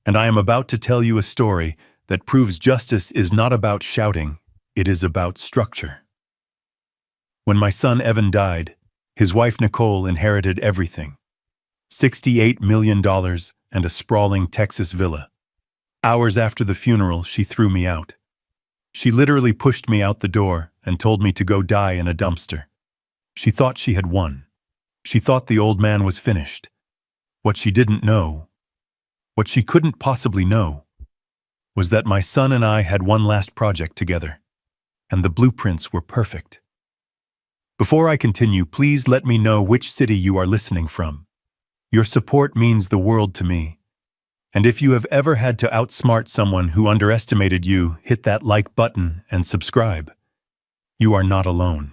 and I am about to tell you a story that proves justice is not about shouting, it is about structure. When my son Evan died, his wife Nicole inherited everything. $68 million and a sprawling Texas villa. Hours after the funeral, she threw me out. She literally pushed me out the door and told me to go die in a dumpster. She thought she had won. She thought the old man was finished. What she didn't know, what she couldn't possibly know, was that my son and I had one last project together, and the blueprints were perfect. Before I continue, please let me know which city you are listening from. Your support means the world to me. And if you have ever had to outsmart someone who underestimated you, hit that like button and subscribe. You are not alone.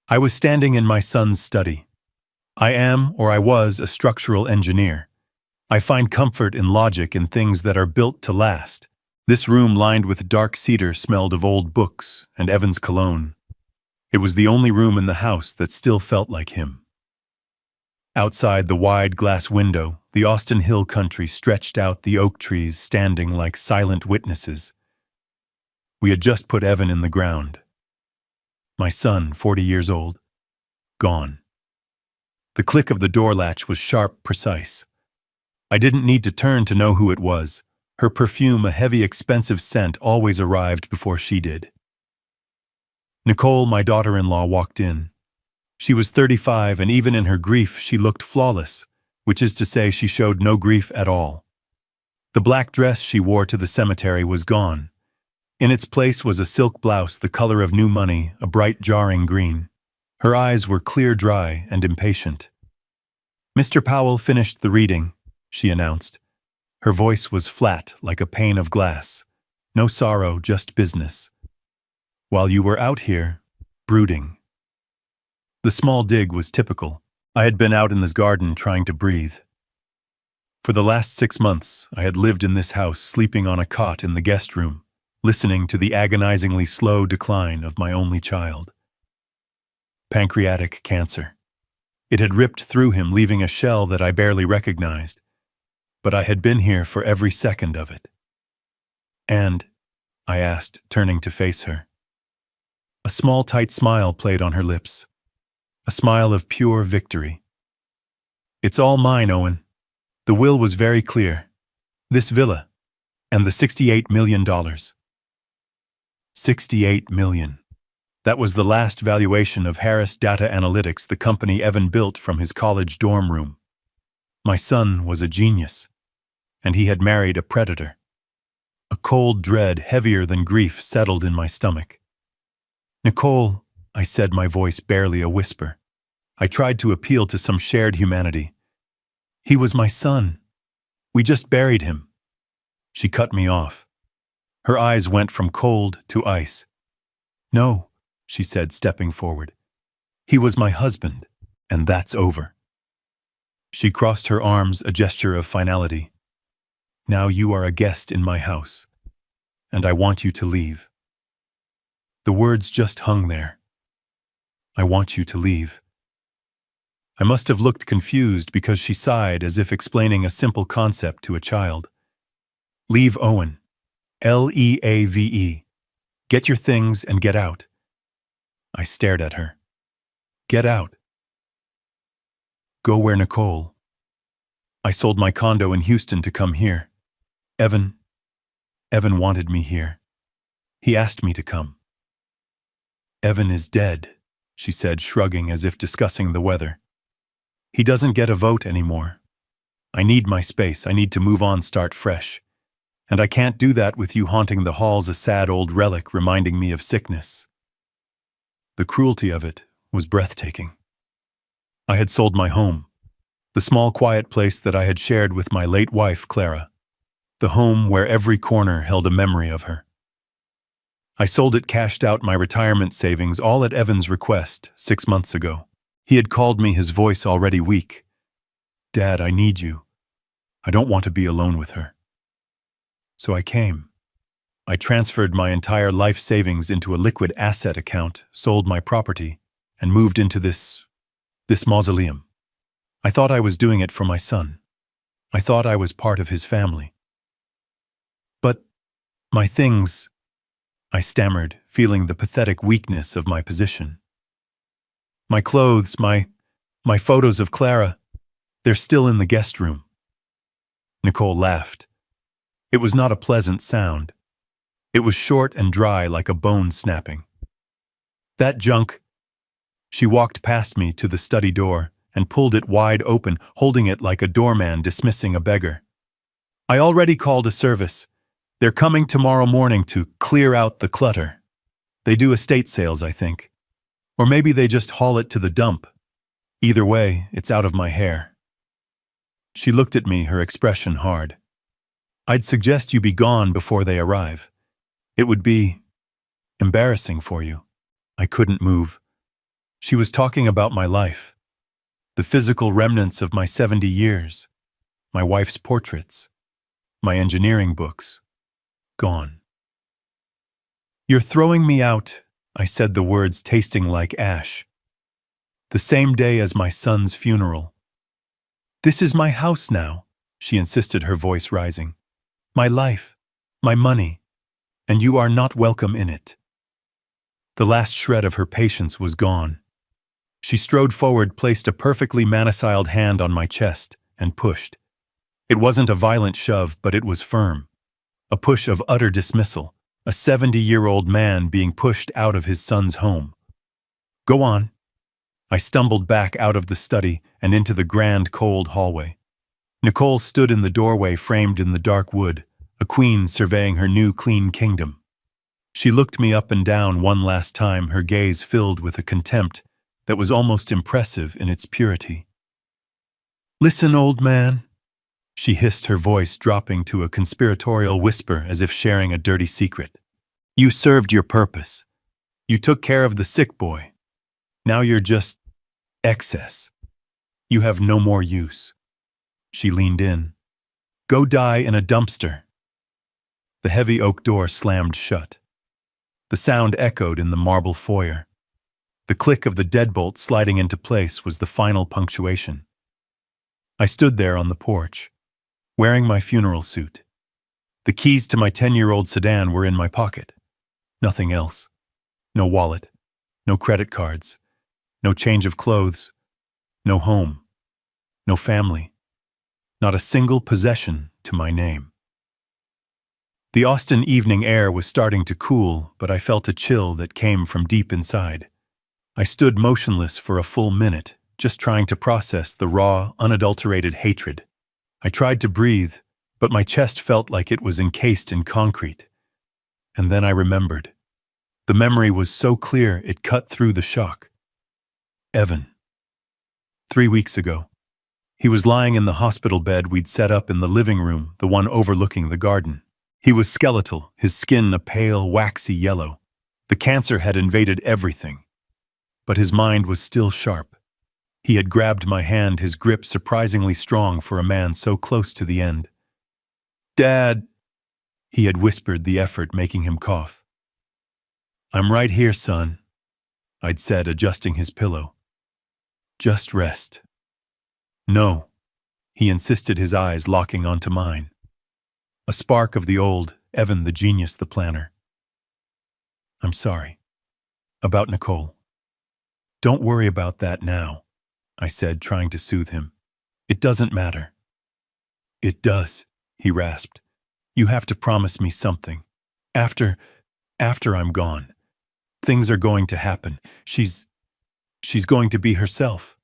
I was standing in my son's study. I am, or I was, a structural engineer. I find comfort in logic in things that are built to last. This room lined with dark cedar smelled of old books and Evan's cologne. It was the only room in the house that still felt like him. Outside the wide glass window, the Austin Hill country stretched out, the oak trees standing like silent witnesses. We had just put Evan in the ground. My son, 40 years old, gone. The click of the door latch was sharp, precise. I didn't need to turn to know who it was. Her perfume, a heavy, expensive scent, always arrived before she did. Nicole, my daughter-in-law, walked in. She was 35, and even in her grief, she looked flawless, which is to say she showed no grief at all. The black dress she wore to the cemetery was gone. In its place was a silk blouse the color of new money, a bright, jarring green. Her eyes were clear, dry, and impatient. "Mr. Powell finished the reading," she announced. Her voice was flat, like a pane of glass. No sorrow, just business. "While you were out here, brooding." The small dig was typical. I had been out in this garden trying to breathe. For the last 6 months, I had lived in this house, sleeping on a cot in the guest room, listening to the agonizingly slow decline of my only child. Pancreatic cancer. It had ripped through him, leaving a shell that I barely recognized. But I had been here for every second of it. "And?" I asked, turning to face her. A small, tight smile played on her lips. A smile of pure victory. "It's all mine, Owen. The will was very clear. This villa, and the $68 million. $68 million. That was the last valuation of Harris Data Analytics, the company Evan built from his college dorm room. My son was a genius, and he had married a predator. A cold dread, heavier than grief, settled in my stomach. "Nicole," I said, my voice barely a whisper. I tried to appeal to some shared humanity. "He was my son. We just buried him." She cut me off. Her eyes went from cold to ice. "No," she said, stepping forward. "He was my husband, and that's over." She crossed her arms, a gesture of finality. "Now you are a guest in my house, and I want you to leave." The words just hung there. "I want you to leave." I must have looked confused because she sighed as if explaining a simple concept to a child. "Leave, Owen. Leave. Get your things and get out." I stared at her. "Get out." "Go where, Nicole?" "I sold my condo in Houston to come here. Evan wanted me here. He asked me to come." "Evan is dead," she said, shrugging as if discussing the weather. "He doesn't get a vote anymore. I need my space. I need to move on, start fresh. And I can't do that with you haunting the halls, a sad old relic reminding me of sickness." The cruelty of it was breathtaking. I had sold my home, the small quiet place that I had shared with my late wife, Clara, the home where every corner held a memory of her. I sold it, cashed out my retirement savings, all at Evan's request, 6 months ago. He had called me, his voice already weak. "Dad, I need you. I don't want to be alone with her." So I came. I transferred my entire life savings into a liquid asset account, sold my property, and moved into this mausoleum. I thought I was doing it for my son. I thought I was part of his family. But my things, I stammered, feeling the pathetic weakness of my position. My clothes, my photos of Clara, they're still in the guest room. Nicole laughed. It was not a pleasant sound. It was short and dry like a bone snapping. That junk. She walked past me to the study door and pulled it wide open, holding it like a doorman dismissing a beggar. I already called a service. They're coming tomorrow morning to clear out the clutter. They do estate sales, I think. Or maybe they just haul it to the dump. Either way, it's out of my hair. She looked at me, her expression hard. I'd suggest you be gone before they arrive. It would be embarrassing for you. I couldn't move. She was talking about my life. The physical remnants of my 70 years. My wife's portraits. My engineering books. Gone. You're throwing me out, I said, the words tasting like ash. The same day as my son's funeral. This is my house now, she insisted, her voice rising. My life, my money, and you are not welcome in it. The last shred of her patience was gone. She strode forward, placed a perfectly maniciled hand on my chest, and pushed. It wasn't a violent shove, but it was firm. A push of utter dismissal, a 70-year-old man being pushed out of his son's home. Go on. I stumbled back out of the study and into the grand, cold hallway. Nicole stood in the doorway, framed in the dark wood, a queen surveying her new clean kingdom. She looked me up and down one last time, her gaze filled with a contempt that was almost impressive in its purity. Listen, old man, she hissed, her voice dropping to a conspiratorial whisper as if sharing a dirty secret. You served your purpose. You took care of the sick boy. Now you're just excess. You have no more use. She leaned in. Go die in a dumpster. The heavy oak door slammed shut. The sound echoed in the marble foyer. The click of the deadbolt sliding into place was the final punctuation. I stood there on the porch, wearing my funeral suit. The keys to my 10-year-old sedan were in my pocket. Nothing else. No wallet. No credit cards. No change of clothes. No home. No family. Not a single possession to my name. The Austin evening air was starting to cool, but I felt a chill that came from deep inside. I stood motionless for a full minute, just trying to process the raw, unadulterated hatred. I tried to breathe, but my chest felt like it was encased in concrete. And then I remembered. The memory was so clear it cut through the shock. Evan. 3 weeks ago. He was lying in the hospital bed we'd set up in the living room, the one overlooking the garden. He was skeletal, his skin a pale, waxy yellow. The cancer had invaded everything. But his mind was still sharp. He had grabbed my hand, his grip surprisingly strong for a man so close to the end. Dad, he had whispered, the effort making him cough. I'm right here, son, I'd said, adjusting his pillow. Just rest. No, he insisted, his eyes locking onto mine. A spark of the old Evan, the genius, the planner. I'm sorry. About Nicole. Don't worry about that now, I said, trying to soothe him. It doesn't matter. It does, he rasped. You have to promise me something. After I'm gone. Things are going to happen. She's going to be herself.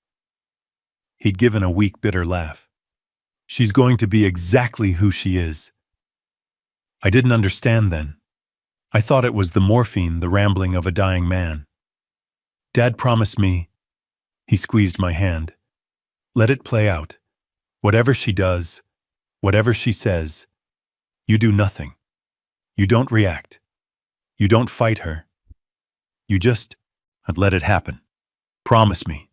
He'd given a weak, bitter laugh. She's going to be exactly who she is. I didn't understand then. I thought it was the morphine, the rambling of a dying man. Dad promised me. He squeezed my hand. Let it play out. Whatever she does, whatever she says, you do nothing. You don't react. You don't fight her. You just let it happen. Promise me.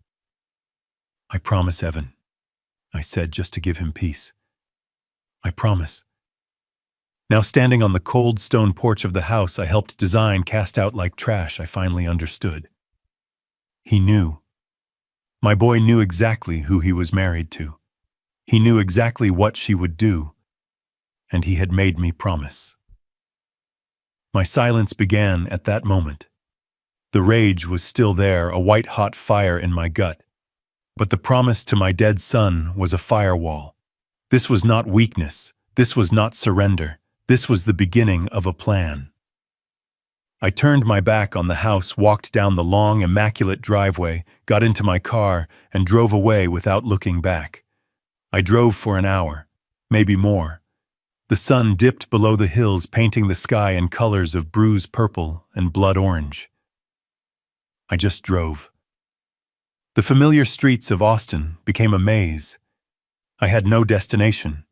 I promise, Evan, I said, just to give him peace. I promise. Now, standing on the cold stone porch of the house I helped design, cast out like trash, I finally understood. He knew. My boy knew exactly who he was married to. He knew exactly what she would do, and he had made me promise. My silence began at that moment. The rage was still there, a white-hot fire in my gut. But the promise to my dead son was a firewall. This was not weakness. This was not surrender. This was the beginning of a plan. I turned my back on the house, walked down the long, immaculate driveway, got into my car, and drove away without looking back. I drove for an hour, maybe more. The sun dipped below the hills, painting the sky in colors of bruise purple and blood orange. I just drove. The familiar streets of Austin became a maze. I had no destination.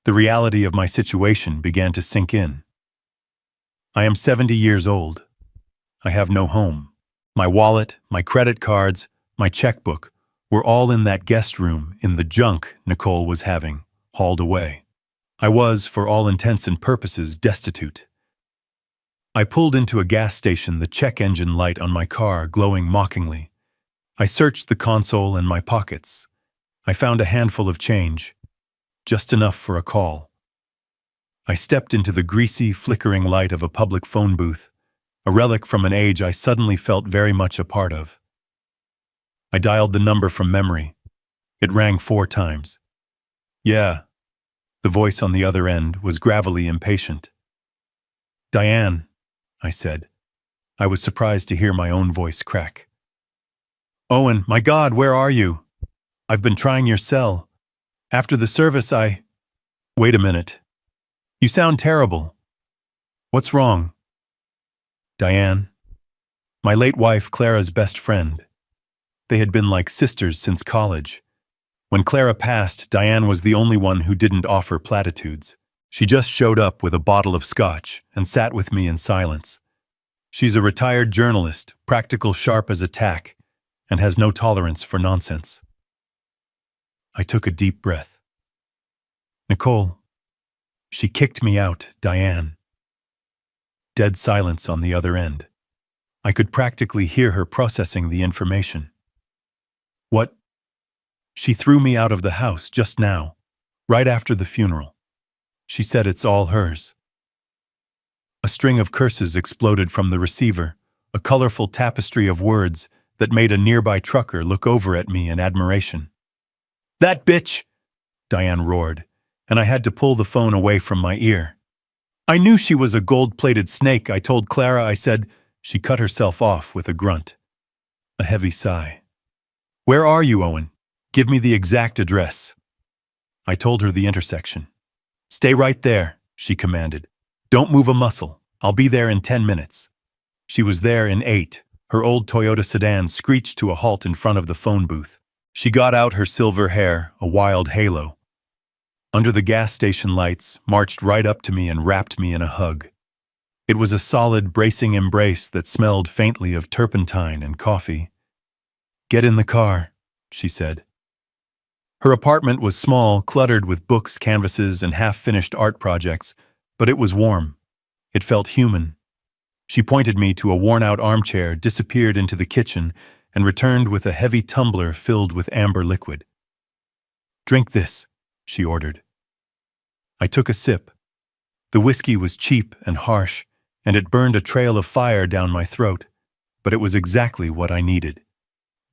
The reality of my situation began to sink in. I am 70 years old. I have no home. My wallet, my credit cards, my checkbook were all in that guest room in the junk Nicole was having, hauled away. I was, for all intents and purposes, destitute. I pulled into a gas station, the check engine light on my car glowing mockingly. I searched the console and my pockets. I found a handful of change, just enough for a call. I stepped into the greasy, flickering light of a public phone booth, a relic from an age I suddenly felt very much a part of. I dialed the number from memory. It rang 4 times. Yeah. The voice on the other end was gravelly impatient. Diane, I said. I was surprised to hear my own voice crack. Owen, my God, where are you? I've been trying your cell. After the service, Wait a minute. You sound terrible. What's wrong? Diane. My late wife, Clara's best friend. They had been like sisters since college. When Clara passed, Diane was the only one who didn't offer platitudes. She just showed up with a bottle of scotch and sat with me in silence. She's a retired journalist, practical, sharp as a tack, and has no tolerance for nonsense. I took a deep breath. Nicole. She kicked me out, Diane. Dead silence on the other end. I could practically hear her processing the information. What? She threw me out of the house just now, right after the funeral. She said it's all hers. A string of curses exploded from the receiver, a colorful tapestry of words that made a nearby trucker look over at me in admiration. That bitch! Diane roared, and I had to pull the phone away from my ear. I knew she was a gold-plated snake, I told Clara. I said. She cut herself off with a grunt. A heavy sigh. Where are you, Owen? Give me the exact address. I told her the intersection. Stay right there, she commanded. Don't move a muscle. I'll be there in 10 minutes. She was there in 8. Her old Toyota sedan screeched to a halt in front of the phone booth. She got out her silver hair, a wild halo. Under the gas station lights, marched right up to me and wrapped me in a hug. It was a solid, bracing embrace that smelled faintly of turpentine and coffee. Get in the car, she said. Her apartment was small, cluttered with books, canvases, and half-finished art projects, but it was warm. It felt human. She pointed me to a worn-out armchair, disappeared into the kitchen, and returned with a heavy tumbler filled with amber liquid. Drink this, she ordered. I took a sip. The whiskey was cheap and harsh, and it burned a trail of fire down my throat, but it was exactly what I needed.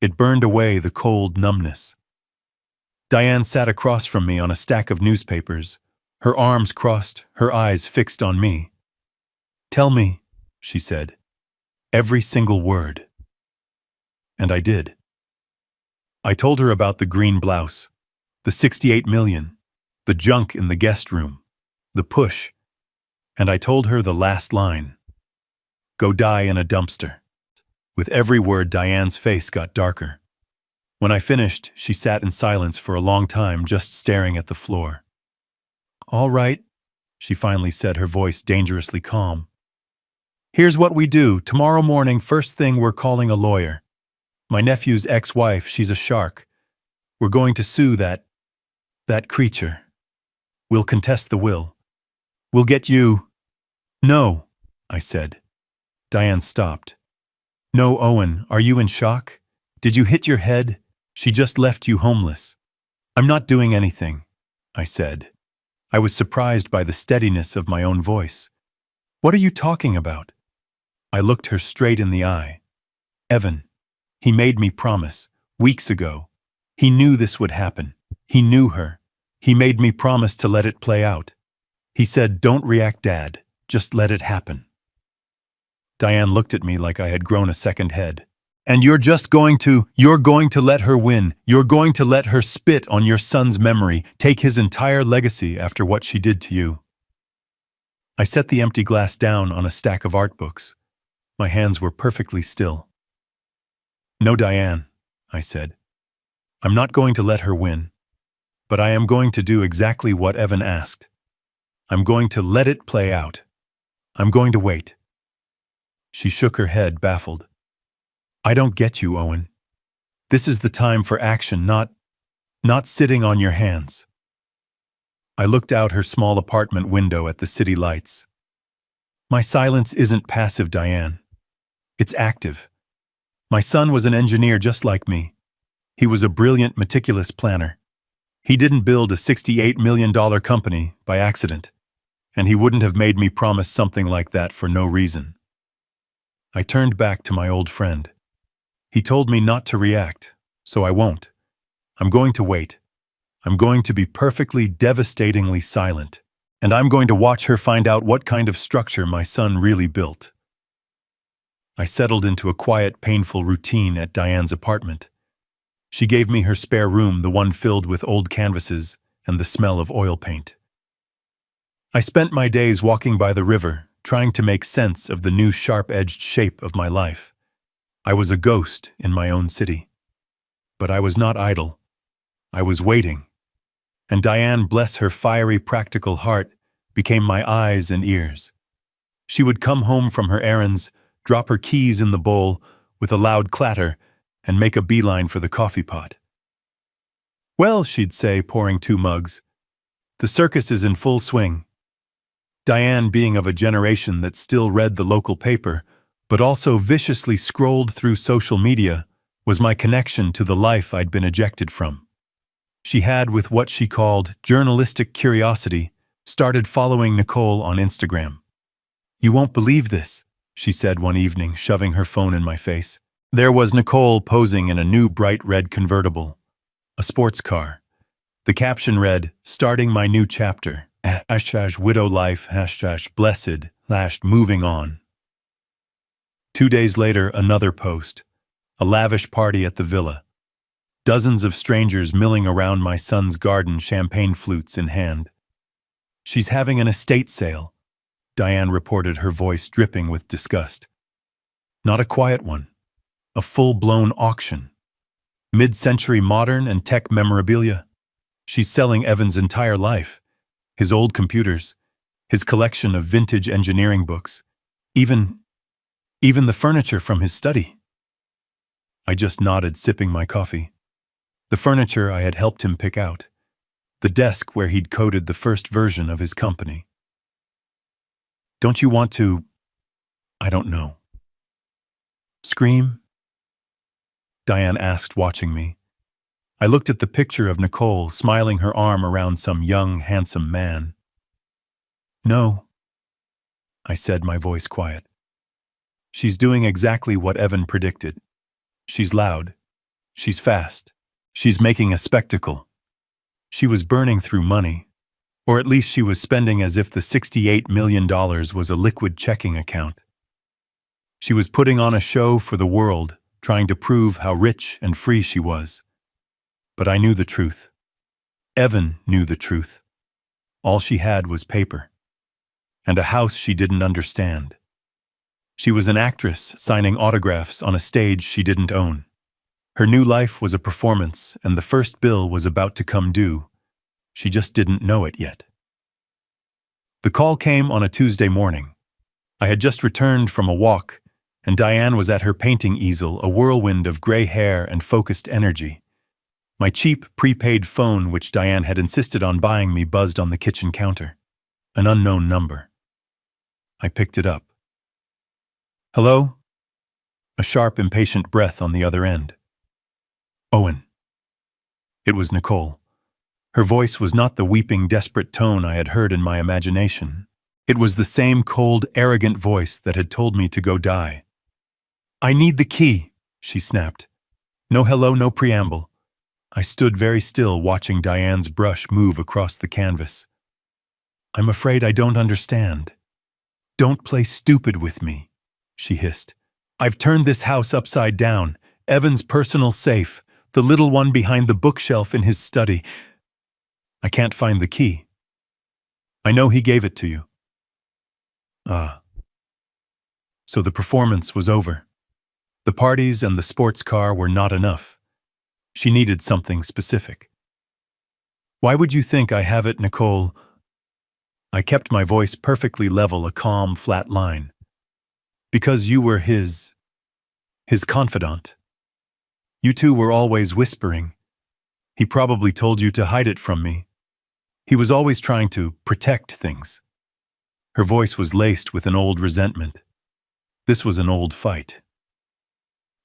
It burned away the cold numbness. Diane sat across from me on a stack of newspapers, her arms crossed, her eyes fixed on me. Tell me, she said, every single word. And I did. I told her about the green blouse, the 68 million, the junk in the guest room, the push, and I told her the last line. Go die in a dumpster. With every word, Diane's face got darker. When I finished, she sat in silence for a long time, just staring at the floor. All right, she finally said, her voice dangerously calm. Here's what we do. Tomorrow morning, first thing, we're calling a lawyer. My nephew's ex-wife, she's a shark. We're going to sue that creature. We'll contest the will. We'll get you. No, I said. Diane stopped. No, Owen, are you in shock? Did you hit your head? She just left you homeless. I'm not doing anything, I said. I was surprised by the steadiness of my own voice. What are you talking about? I looked her straight in the eye. Evan, he made me promise, weeks ago. He knew this would happen. He knew her. He made me promise to let it play out. He said, don't react, Dad. Just let it happen. Diane looked at me like I had grown a second head. And you're going to let her win. You're going to let her spit on your son's memory, take his entire legacy after what she did to you. I set the empty glass down on a stack of art books. My hands were perfectly still. No, Diane, I said. I'm not going to let her win, but I am going to do exactly what Evan asked. I'm going to let it play out. I'm going to wait. She shook her head, baffled. I don't get you, Owen. This is the time for action, not sitting on your hands. I looked out her small apartment window at the city lights. My silence isn't passive, Diane. It's active. My son was an engineer just like me. He was a brilliant, meticulous planner. He didn't build a $68 million company by accident, and he wouldn't have made me promise something like that for no reason. I turned back to my old friend. He told me not to react, so I won't. I'm going to wait. I'm going to be perfectly, devastatingly silent, and I'm going to watch her find out what kind of structure my son really built. I settled into a quiet, painful routine at Diane's apartment. She gave me her spare room, the one filled with old canvases and the smell of oil paint. I spent my days walking by the river, trying to make sense of the new sharp-edged shape of my life. I was a ghost in my own city. But I was not idle. I was waiting. And Diane, bless her fiery, practical heart, became my eyes and ears. She would come home from her errands, drop her keys in the bowl with a loud clatter, and make a beeline for the coffee pot. Well, she'd say, pouring 2 mugs, the circus is in full swing. Diane, being of a generation that still read the local paper, but also viciously scrolled through social media, was my connection to the life I'd been ejected from. She had, with what she called journalistic curiosity, started following Nicole on Instagram. You won't believe this, she said one evening, shoving her phone in my face. There was Nicole posing in a new bright red convertible, a sports car. The caption read, starting my new chapter, #widow life, #blessed, moving on. 2 days later, another post, a lavish party at the villa. Dozens of strangers milling around my son's garden, champagne flutes in hand. She's having an estate sale, Diane reported, her voice dripping with disgust. Not a quiet one. A full-blown auction. Mid-century modern and tech memorabilia. She's selling Evan's entire life. His old computers. His collection of vintage engineering books. Even the furniture from his study. I just nodded, sipping my coffee. The furniture I had helped him pick out. The desk where he'd coded the first version of his company. Don't you want to, I don't know, scream? Diane asked, watching me. I looked at the picture of Nicole, smiling, her arm around some young, handsome man. No, I said, my voice quiet. She's doing exactly what Evan predicted. She's loud. She's fast. She's making a spectacle. She was burning through money, or at least she was spending as if the $68 million was a liquid checking account. She was putting on a show for the world, trying to prove how rich and free she was. But I knew the truth. Evan knew the truth. All she had was paper. And a house she didn't understand. She was an actress signing autographs on a stage she didn't own. Her new life was a performance, and the first bill was about to come due. She just didn't know it yet. The call came on a Tuesday morning. I had just returned from a walk, and Diane was at her painting easel, a whirlwind of gray hair and focused energy. My cheap, prepaid phone, which Diane had insisted on buying me, buzzed on the kitchen counter. An unknown number. I picked it up. Hello? A sharp, impatient breath on the other end. Owen. It was Nicole. Her voice was not the weeping, desperate tone I had heard in my imagination. It was the same cold, arrogant voice that had told me to go die. "I need the key," she snapped. No hello, no preamble. I stood very still, watching Diane's brush move across the canvas. "I'm afraid I don't understand." "Don't play stupid with me," she hissed. "I've turned this house upside down. Evan's personal safe, the little one behind the bookshelf in his study. I can't find the key. I know he gave it to you." Ah. So the performance was over. The parties and the sports car were not enough. She needed something specific. "Why would you think I have it, Nicole?" I kept my voice perfectly level, a calm, flat line. "Because you were his confidant. You two were always whispering. He probably told you to hide it from me. He was always trying to protect things." Her voice was laced with an old resentment. This was an old fight.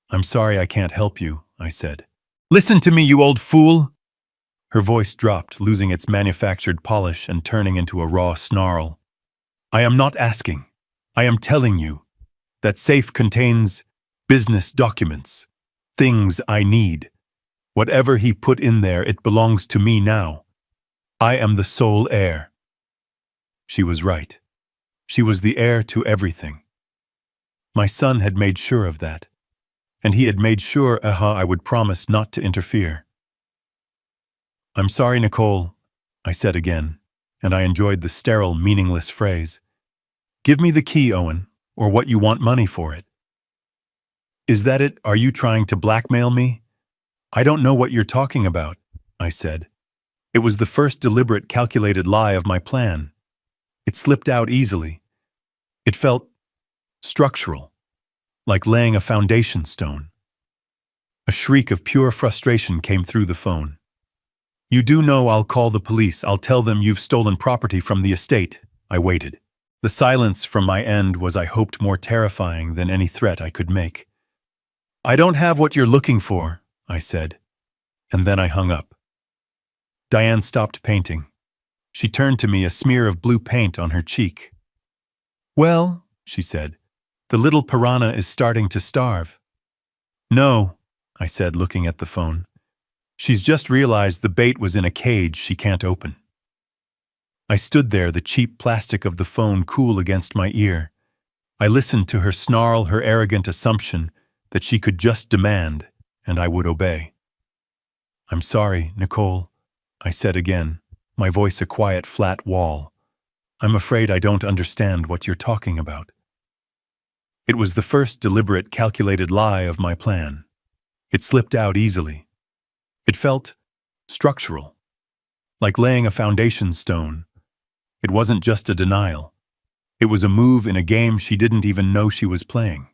"I'm sorry I can't help you," I said. "Listen to me, you old fool!" Her voice dropped, losing its manufactured polish and turning into a raw snarl. "I am not asking. I am telling you. That safe contains business documents. Things I need. Whatever he put in there, it belongs to me now. I am the sole heir." She was right. She was the heir to everything. My son had made sure of that. And he had made sure I would promise not to interfere. "I'm sorry, Nicole," I said again, and I enjoyed the sterile, meaningless phrase. "Give me the key, Owen, or what you want money for it." "Is that it? Are you trying to blackmail me?" "I don't know what you're talking about," I said. It was the first deliberate, calculated lie of my plan. It slipped out easily. It felt structural. Like laying a foundation stone. A shriek of pure frustration came through the phone. "You do know I'll call the police. I'll tell them you've stolen property from the estate." I waited. The silence from my end was, I hoped, more terrifying than any threat I could make. "I don't have what you're looking for," I said, and then I hung up. Diane stopped painting. She turned to me, a smear of blue paint on her cheek. "Well," she said, "the little piranha is starting to starve." "No," I said, looking at the phone. "She's just realized the bait was in a cage she can't open." I stood there, the cheap plastic of the phone cool against my ear. I listened to her snarl, her arrogant assumption that she could just demand, and I would obey. "I'm sorry, Nicole," I said again, my voice a quiet, flat wall. "I'm afraid I don't understand what you're talking about." It was the first deliberate, calculated lie of my plan. It slipped out easily. It felt structural, like laying a foundation stone. It wasn't just a denial. It was a move in a game she didn't even know she was playing.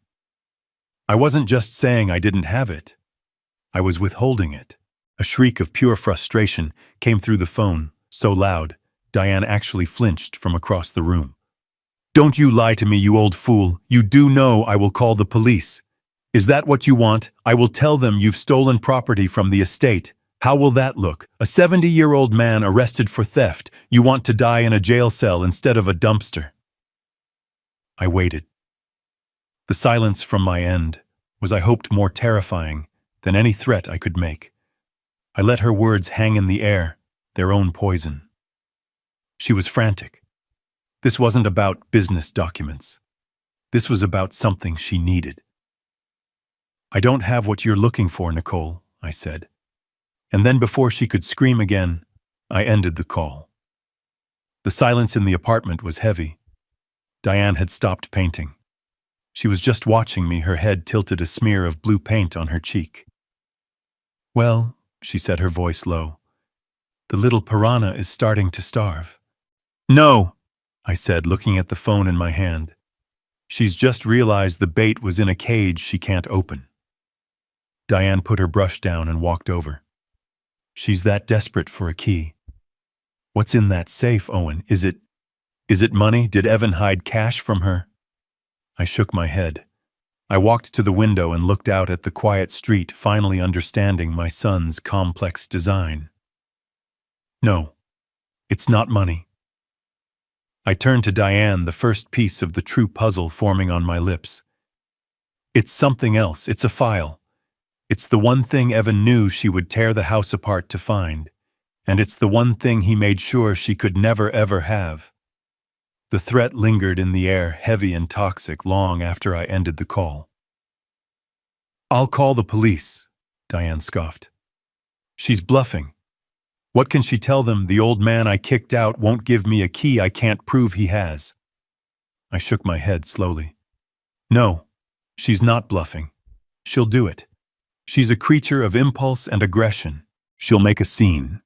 I wasn't just saying I didn't have it. I was withholding it. A shriek of pure frustration came through the phone, so loud, Diane actually flinched from across the room. "Don't you lie to me, you old fool. You do know I will call the police. Is that what you want? I will tell them you've stolen property from the estate. How will that look? A 70-year-old man arrested for theft. You want to die in a jail cell instead of a dumpster." I waited. The silence from my end was, I hoped, more terrifying than any threat I could make. I let her words hang in the air, their own poison. She was frantic. This wasn't about business documents. This was about something she needed. "I don't have what you're looking for, Nicole," I said. And then before she could scream again, I ended the call. The silence in the apartment was heavy. Diane had stopped painting. She was just watching me, her head tilted, a smear of blue paint on her cheek. "Well," she said, her voice low, "the little piranha is starting to starve." "No," I said, looking at the phone in my hand. "She's just realized the bait was in a cage she can't open." Diane put her brush down and walked over. "She's that desperate for a key. What's in that safe, Owen? Is it money? Did Evan hide cash from her?" I shook my head. I walked to the window and looked out at the quiet street, finally understanding my son's complex design. No, it's not money. I turned to Diane, the first piece of the true puzzle forming on my lips. It's something else. It's a file. It's the one thing Evan knew she would tear the house apart to find. And it's the one thing he made sure she could never ever have. The threat lingered in the air, heavy and toxic, long after I ended the call. "I'll call the police," Diane scoffed. "She's bluffing. What can she tell them? The old man I kicked out won't give me a key I can't prove he has." I shook my head slowly. "No, she's not bluffing. She'll do it. She's a creature of impulse and aggression. She'll make a scene.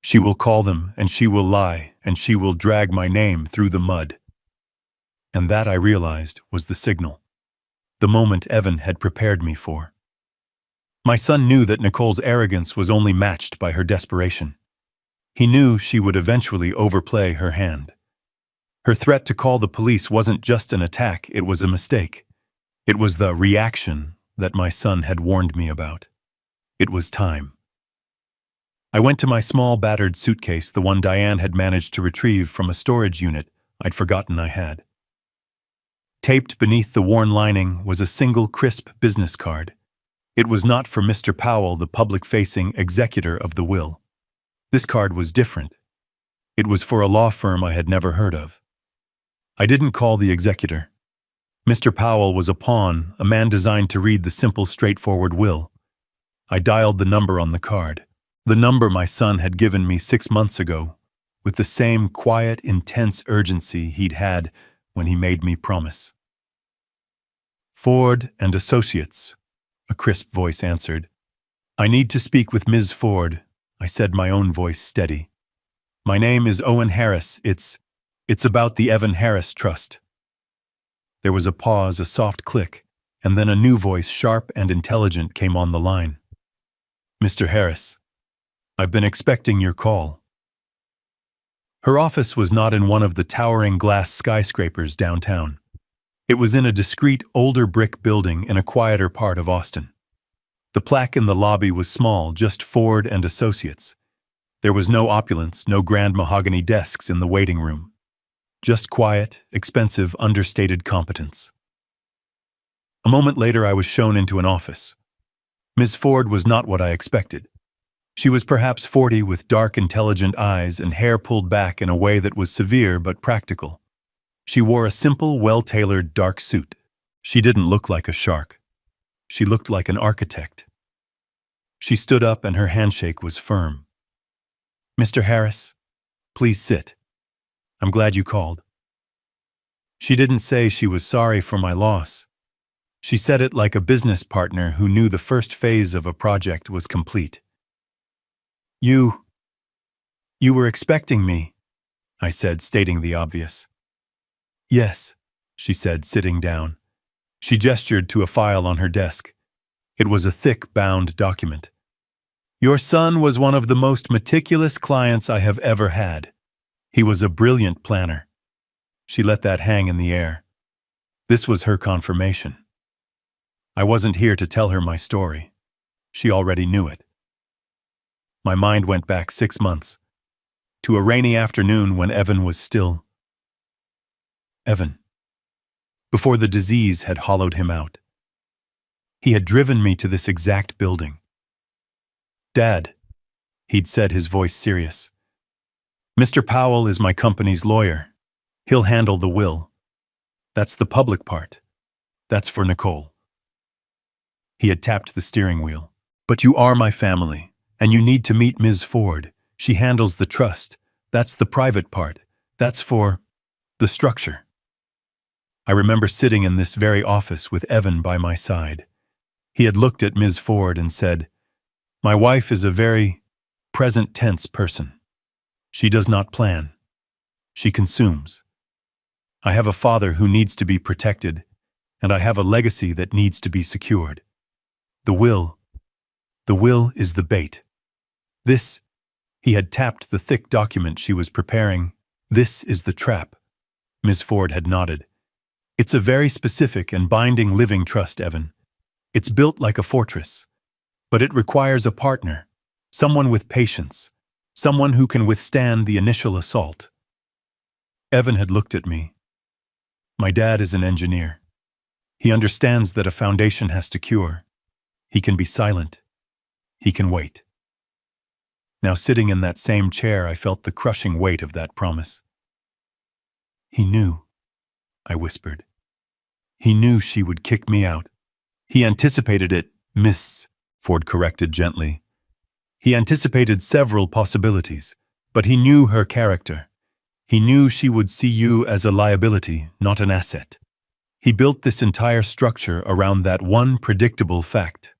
She will call them, and she will lie, and she will drag my name through the mud." And that, I realized, was the signal. The moment Evan had prepared me for. My son knew that Nicole's arrogance was only matched by her desperation. He knew she would eventually overplay her hand. Her threat to call the police wasn't just an attack, it was a mistake. It was the reaction that my son had warned me about. It was time. I went to my small, battered suitcase, the one Diane had managed to retrieve from a storage unit I'd forgotten I had. Taped beneath the worn lining was a single crisp business card. It was not for Mr. Powell, the public-facing executor of the will. This card was different. It was for a law firm I had never heard of. I didn't call the executor. Mr. Powell was a pawn, a man designed to read the simple, straightforward will. I dialed the number on the card. The number my son had given me 6 months ago, with the same quiet, intense urgency he'd had when he made me promise. "Ford and Associates," a crisp voice answered. "I need to speak with Ms. Ford," I said, my own voice steady. "My name is Owen Harris. It's about the Evan Harris Trust." There was a pause, a soft click, and then a new voice, sharp and intelligent, came on the line. "Mr. Harris, I've been expecting your call." Her office was not in one of the towering glass skyscrapers downtown. It was in a discreet, older brick building in a quieter part of Austin. The plaque in the lobby was small, just Ford and Associates. There was no opulence, no grand mahogany desks in the waiting room. Just quiet, expensive, understated competence. A moment later, I was shown into an office. Ms. Ford was not what I expected. She was perhaps 40, with dark, intelligent eyes and hair pulled back in a way that was severe but practical. She wore a simple, well-tailored dark suit. She didn't look like a shark. She looked like an architect. She stood up and her handshake was firm. "Mr. Harris, please sit. I'm glad you called." She didn't say she was sorry for my loss. She said it like a business partner who knew the first phase of a project was complete. You were expecting me," I said, stating the obvious. "Yes," she said, sitting down. She gestured to a file on her desk. It was a thick, bound document. "Your son was one of the most meticulous clients I have ever had. He was a brilliant planner." She let that hang in the air. This was her confirmation. I wasn't here to tell her my story. She already knew it. My mind went back 6 months, to a rainy afternoon when Evan was still Evan, before the disease had hollowed him out. He had driven me to this exact building. "Dad," he'd said, his voice serious. "Mr. Powell is my company's lawyer. He'll handle the will. That's the public part. That's for Nicole." He had tapped the steering wheel. "But you are my family. And you need to meet Ms. Ford. She handles the trust. That's the private part. That's for the structure." I remember sitting in this very office with Evan by my side. He had looked at Ms. Ford and said, "My wife is a very present tense person. She does not plan. She consumes. I have a father who needs to be protected, and I have a legacy that needs to be secured. The will is the bait. This," he had tapped the thick document she was preparing, "this is the trap." Ms. Ford had nodded. "It's a very specific and binding living trust, Evan. It's built like a fortress. But it requires a partner, someone with patience, Someone who can withstand the initial assault. Evan had looked at me. My dad is an engineer. He understands that a foundation has to cure. He can be silent. He can wait. Now, sitting in that same chair, I felt the crushing weight of that promise. He knew, I whispered. He knew she would kick me out. He anticipated it, Miss, Ford corrected gently. He anticipated several possibilities, but he knew her character. He knew she would see you as a liability, not an asset. He built this entire structure around that one predictable fact.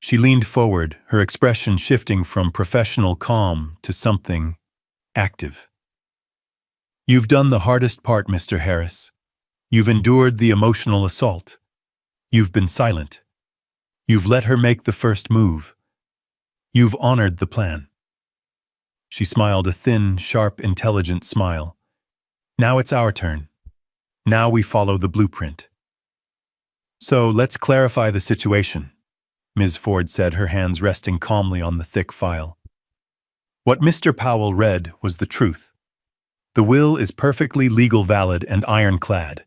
She leaned forward, her expression shifting from professional calm to something active. You've done the hardest part, Mr. Harris. You've endured the emotional assault. You've been silent. You've let her make the first move. You've honored the plan. She smiled a thin, sharp, intelligent smile. Now it's our turn. Now we follow the blueprint. So let's clarify the situation, Ms. Ford said, her hands resting calmly on the thick file. What Mr. Powell read was the truth. The will is perfectly legal, valid, and ironclad.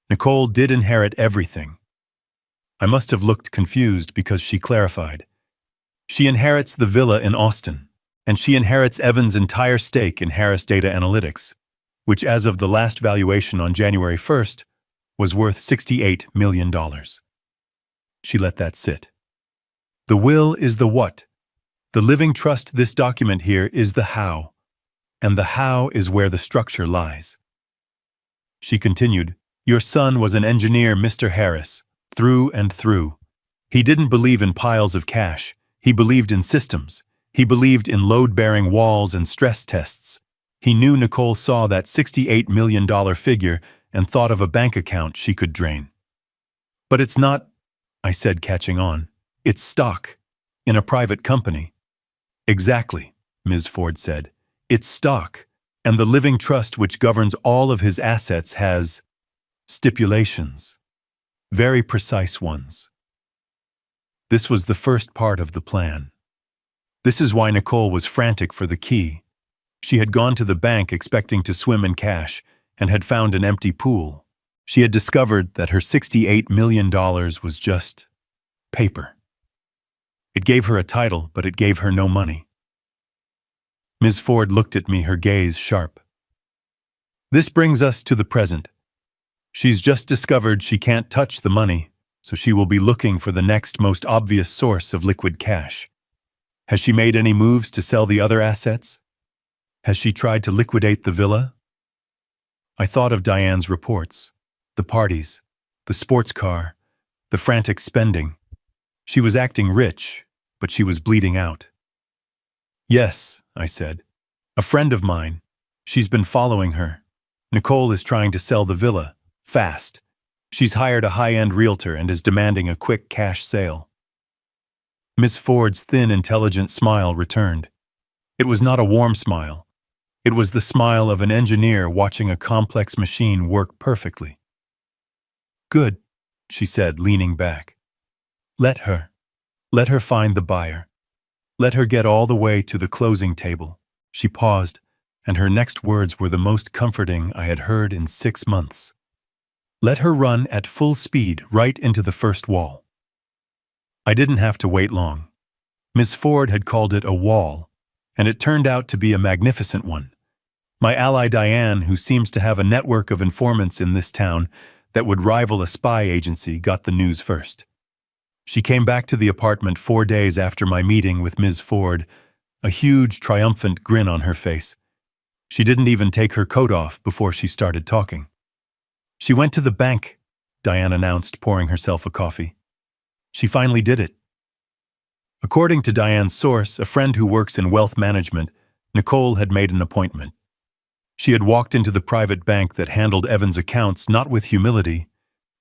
Nicole did inherit everything. I must have looked confused because she clarified. She inherits the villa in Austin, and she inherits Evan's entire stake in Harris Data Analytics, which as of the last valuation on January 1st was worth $68 million. She let that sit. The will is the what. The living trust, this document here, is the how. And the how is where the structure lies. She continued, your son was an engineer, Mr. Harris, through and through. He didn't believe in piles of cash. He believed in systems. He believed in load-bearing walls and stress tests. He knew Nicole saw that $68 million figure and thought of a bank account she could drain. But it's not, I said, catching on. It's stock, in a private company. Exactly, Ms. Ford said. It's stock, and the living trust which governs all of his assets has stipulations, very precise ones. This was the first part of the plan. This is why Nicole was frantic for the key. She had gone to the bank expecting to swim in cash and had found an empty pool. She had discovered that her $68 million was just paper. It gave her a title, but it gave her no money. Ms. Ford looked at me, her gaze sharp. This brings us to the present. She's just discovered she can't touch the money, so she will be looking for the next most obvious source of liquid cash. Has she made any moves to sell the other assets? Has she tried to liquidate the villa? I thought of Diane's reports, the parties, the sports car, the frantic spending. She was acting rich, but she was bleeding out. Yes, I said. A friend of mine. She's been following her. Nicole is trying to sell the villa, fast. She's hired a high-end realtor and is demanding a quick cash sale. Miss Ford's thin, intelligent smile returned. It was not a warm smile. It was the smile of an engineer watching a complex machine work perfectly. Good, she said, leaning back. Let her find the buyer. Let her get all the way to the closing table. She paused, and her next words were the most comforting I had heard in 6 months. Let her run at full speed right into the first wall. I didn't have to wait long. Miss Ford had called it a wall, and it turned out to be a magnificent one. My ally Diane, who seems to have a network of informants in this town that would rival a spy agency, got the news first. She came back to the apartment 4 days after my meeting with Ms. Ford, a huge, triumphant grin on her face. She didn't even take her coat off before she started talking. She went to the bank, Diane announced, pouring herself a coffee. She finally did it. According to Diane's source, a friend who works in wealth management, Nicole had made an appointment. She had walked into the private bank that handled Evan's accounts not with humility,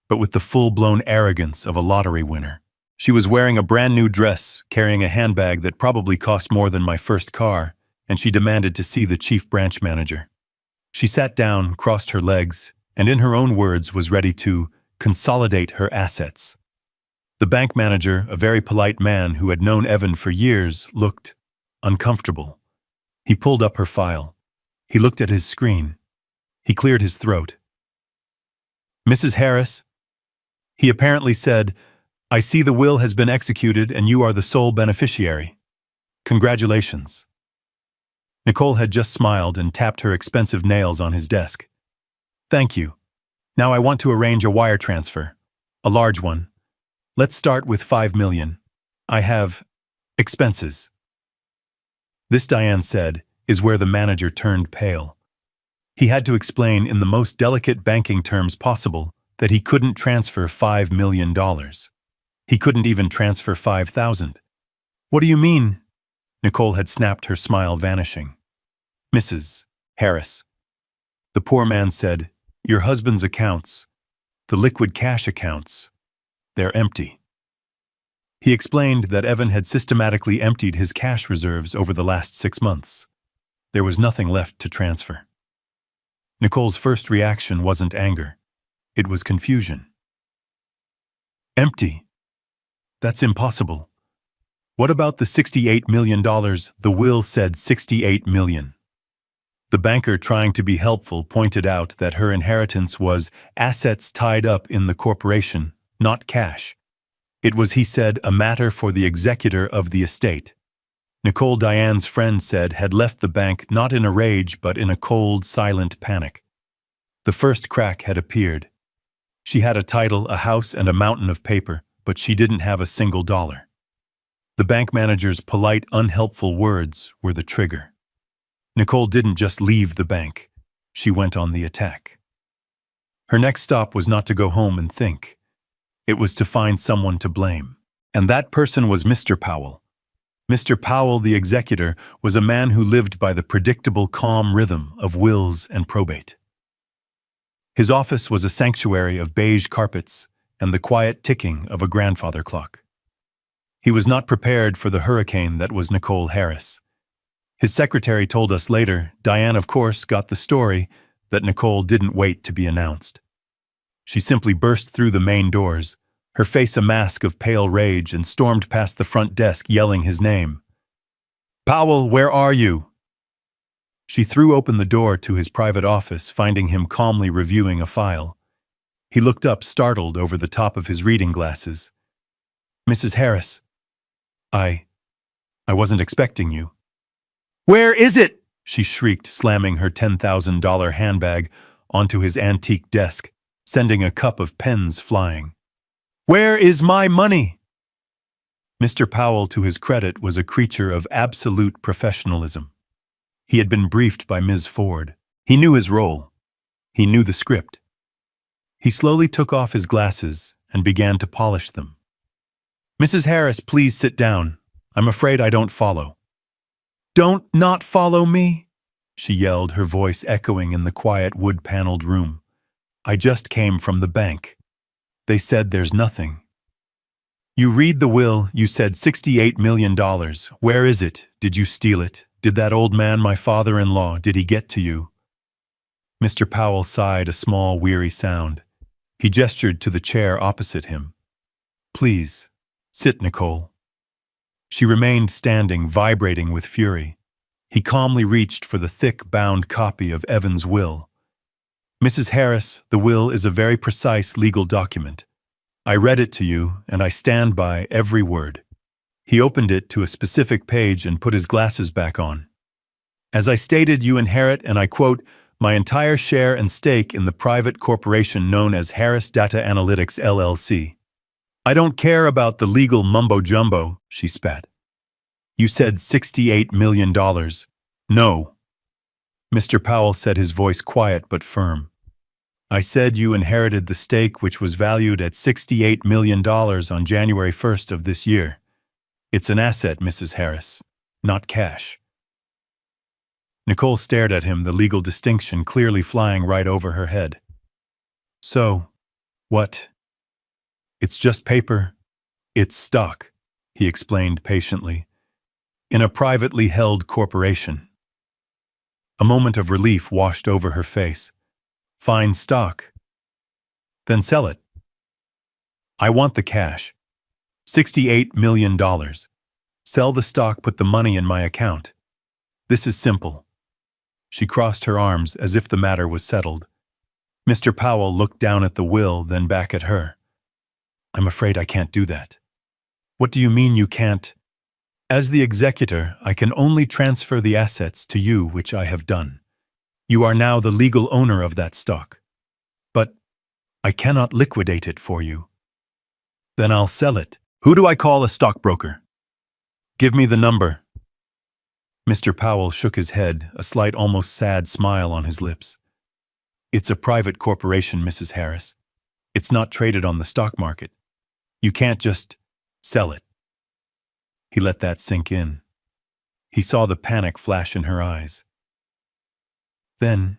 but with the full-blown arrogance of a lottery winner. She was wearing a brand-new dress, carrying a handbag that probably cost more than my first car, and she demanded to see the chief branch manager. She sat down, crossed her legs, and in her own words was ready to consolidate her assets. The bank manager, a very polite man who had known Evan for years, looked uncomfortable. He pulled up her file. He looked at his screen. He cleared his throat. "Mrs. Harris," he apparently said, "I see the will has been executed and you are the sole beneficiary. Congratulations." Nicole had just smiled and tapped her expensive nails on his desk. "Thank you. Now I want to arrange a wire transfer. A large one. Let's start with 5 million. I have expenses." This, Diane said, is where the manager turned pale. He had to explain in the most delicate banking terms possible that he couldn't transfer $5 million. He couldn't even transfer 5,000. "What do you mean?" Nicole had snapped, her smile vanishing. "Mrs. Harris," the poor man said, "your husband's accounts, the liquid cash accounts, they're empty." He explained that Evan had systematically emptied his cash reserves over the last 6 months. There was nothing left to transfer. Nicole's first reaction wasn't anger. It was confusion. "Empty? That's impossible. What about the $68 million? The will said $68 million. The banker, trying to be helpful, pointed out that her inheritance was assets tied up in the corporation, not cash. It was, he said, a matter for the executor of the estate. Nicole, Diane's friend said, had left the bank not in a rage but in a cold, silent panic. The first crack had appeared. She had a title, a house, and a mountain of paper, but she didn't have a single dollar. The bank manager's polite, unhelpful words were the trigger. Nicole didn't just leave the bank. She went on the attack. Her next stop was not to go home and think. It was to find someone to blame. And that person was Mr. Powell. Mr. Powell, the executor, was a man who lived by the predictable, calm rhythm of wills and probate. His office was a sanctuary of beige carpets and the quiet ticking of a grandfather clock. He was not prepared for the hurricane that was Nicole Harris. His secretary told us later, Diane, of course, got the story that Nicole didn't wait to be announced. She simply burst through the main doors, her face a mask of pale rage, and stormed past the front desk yelling his name. "Powell, where are you?" She threw open the door to his private office, finding him calmly reviewing a file. He looked up, startled, over the top of his reading glasses. "Mrs. Harris, I wasn't expecting you." "Where is it?" she shrieked, slamming her $10,000 handbag onto his antique desk, sending a cup of pens flying. "Where is my money?" Mr. Powell, to his credit, was a creature of absolute professionalism. He had been briefed by Ms. Ford. He knew his role. He knew the script. He slowly took off his glasses and began to polish them. "Mrs. Harris, please sit down. I'm afraid I don't follow." "Don't not follow me?" she yelled, her voice echoing in the quiet wood-paneled room. "I just came from the bank. They said there's nothing." "You read the will, you said $68 million. Where is it? Did you steal it? Did that old man, my father-in-law, did he get to you?" Mr. Powell sighed a small, weary sound. He gestured to the chair opposite him. "Please, sit, Nicole." She remained standing, vibrating with fury. He calmly reached for the thick, bound copy of Evan's will. "Mrs. Harris, the will is a very precise legal document. I read it to you, and I stand by every word." He opened it to a specific page and put his glasses back on. "As I stated, you inherit, and I quote, my entire share and stake in the private corporation known as Harris Data Analytics LLC. I don't care about the legal mumbo-jumbo," she spat. "You said $68 million. No." Mr. Powell said, his voice quiet but firm. "I said you inherited the stake, which was valued at $68 million on January 1st of this year. It's an asset, Mrs. Harris, not cash." Nicole stared at him, the legal distinction clearly flying right over her head. "So, what?" "It's just paper. It's stock," he explained patiently, "in a privately held corporation." A moment of relief washed over her face. "Fine stock. Then sell it." "I want the cash. $68 million. Sell the stock, put the money in my account. This is simple." She crossed her arms as if the matter was settled. Mr. Powell looked down at the will, then back at her. "I'm afraid I can't do that." "What do you mean you can't?" "As the executor, I can only transfer the assets to you, which I have done. You are now the legal owner of that stock. But I cannot liquidate it for you." "Then I'll sell it." "Who do I call a stockbroker?" "Give me the number." Mr. Powell shook his head, a slight, almost sad smile on his lips. "It's a private corporation, Mrs. Harris. It's not traded on the stock market. You can't just sell it." He let that sink in. He saw the panic flash in her eyes. "Then,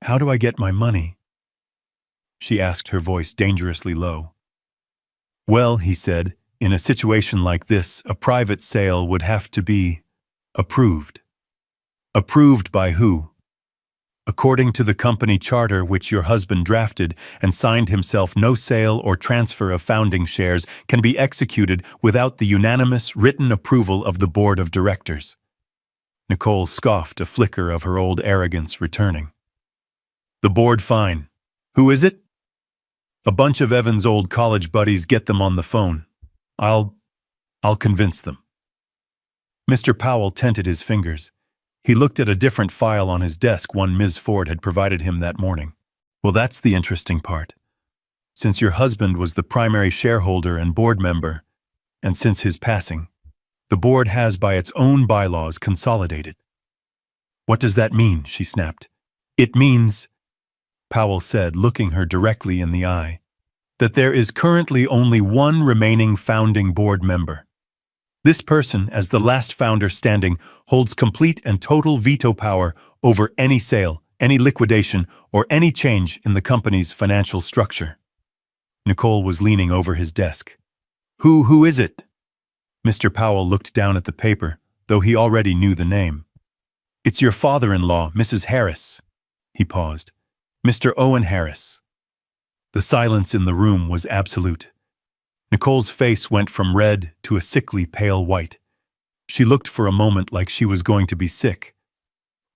how do I get my money?" she asked, her voice dangerously low. "Well," he said, "in a situation like this, a private sale would have to be approved." "Approved by who?" "According to the company charter which your husband drafted and signed himself, no sale or transfer of founding shares can be executed without the unanimous written approval of the board of directors." Nicole scoffed, a flicker of her old arrogance returning. "The board fine. Who is it?" "A bunch of Evan's old college buddies. Get them on the phone. I'll convince them." Mr. Powell tented his fingers. He looked at a different file on his desk, one Ms. Ford had provided him that morning. "Well, that's the interesting part. Since your husband was the primary shareholder and board member, and since his passing, the board has by its own bylaws consolidated." "What does that mean?" she snapped. "It means," Powell said, looking her directly in the eye, "that there is currently only one remaining founding board member. This person, as the last founder standing, holds complete and total veto power over any sale, any liquidation, or any change in the company's financial structure." Nicole was leaning over his desk. Who is it?" Mr. Powell looked down at the paper, though he already knew the name. "It's your father-in-law, Mrs. Harris." He paused. "Mr. Owen Harris." The silence in the room was absolute. Nicole's face went from red to a sickly pale white. She looked for a moment like she was going to be sick.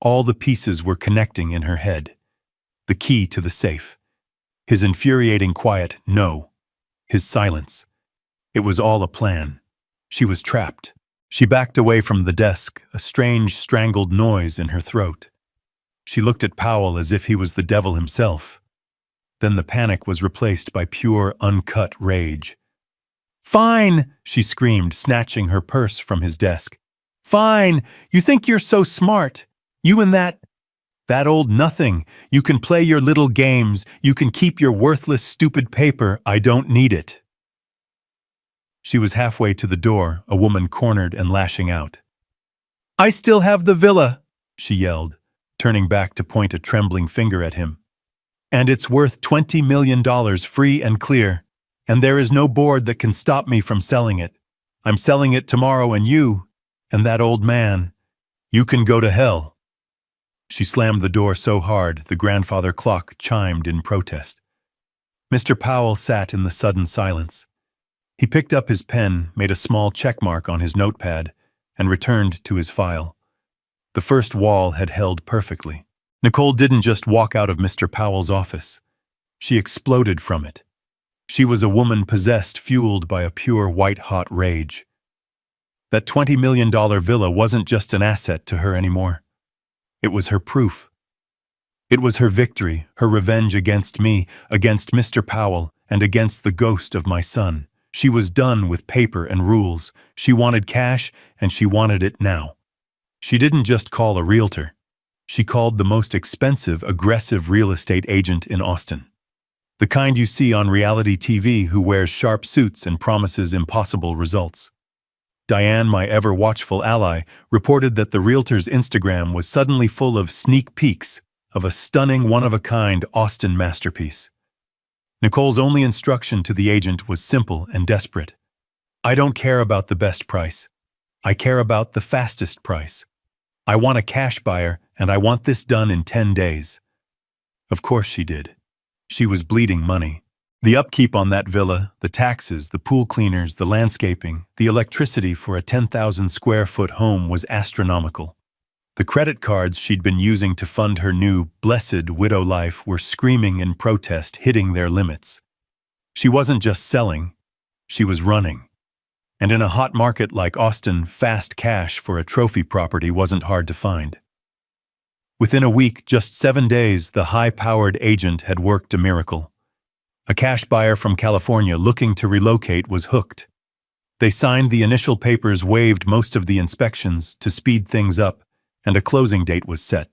All the pieces were connecting in her head. The key to the safe. His infuriating quiet no. His silence. It was all a plan. She was trapped. She backed away from the desk, a strange, strangled noise in her throat. She looked at Powell as if he was the devil himself. Then the panic was replaced by pure, uncut rage. "Fine!" she screamed, snatching her purse from his desk. "Fine! You think you're so smart! You and that old nothing! You can play your little games, you can keep your worthless, stupid paper, I don't need it!" She was halfway to the door, a woman cornered and lashing out. "I still have the villa!" she yelled, turning back to point a trembling finger at him. "And it's worth $20 million free and clear. And there is no board that can stop me from selling it. I'm selling it tomorrow, and you, and that old man, you can go to hell." She slammed the door so hard the grandfather clock chimed in protest. Mr. Powell sat in the sudden silence. He picked up his pen, made a small checkmark on his notepad, and returned to his file. The first wall had held perfectly. Nicole didn't just walk out of Mr. Powell's office. She exploded from it. She was a woman possessed, fueled by a pure white-hot rage. That $20 million villa wasn't just an asset to her anymore. It was her proof. It was her victory, her revenge against me, against Mr. Powell, and against the ghost of my son. She was done with paper and rules. She wanted cash, and she wanted it now. She didn't just call a realtor. She called the most expensive, aggressive real estate agent in Austin. The kind you see on reality TV who wears sharp suits and promises impossible results. Diane, my ever-watchful ally, reported that the realtor's Instagram was suddenly full of sneak peeks of a stunning, one-of-a-kind Austin masterpiece. Nicole's only instruction to the agent was simple and desperate. "I don't care about the best price. I care about the fastest price. I want a cash buyer, and I want this done in 10 days. Of course she did. She was bleeding money. The upkeep on that villa, the taxes, the pool cleaners, the landscaping, the electricity for a 10,000 square foot home was astronomical. The credit cards she'd been using to fund her new, blessed widow life were screaming in protest, hitting their limits. She wasn't just selling, she was running. And in a hot market like Austin, fast cash for a trophy property wasn't hard to find. Within a week, just 7 days, the high-powered agent had worked a miracle. A cash buyer from California looking to relocate was hooked. They signed the initial papers, waived most of the inspections to speed things up, and a closing date was set.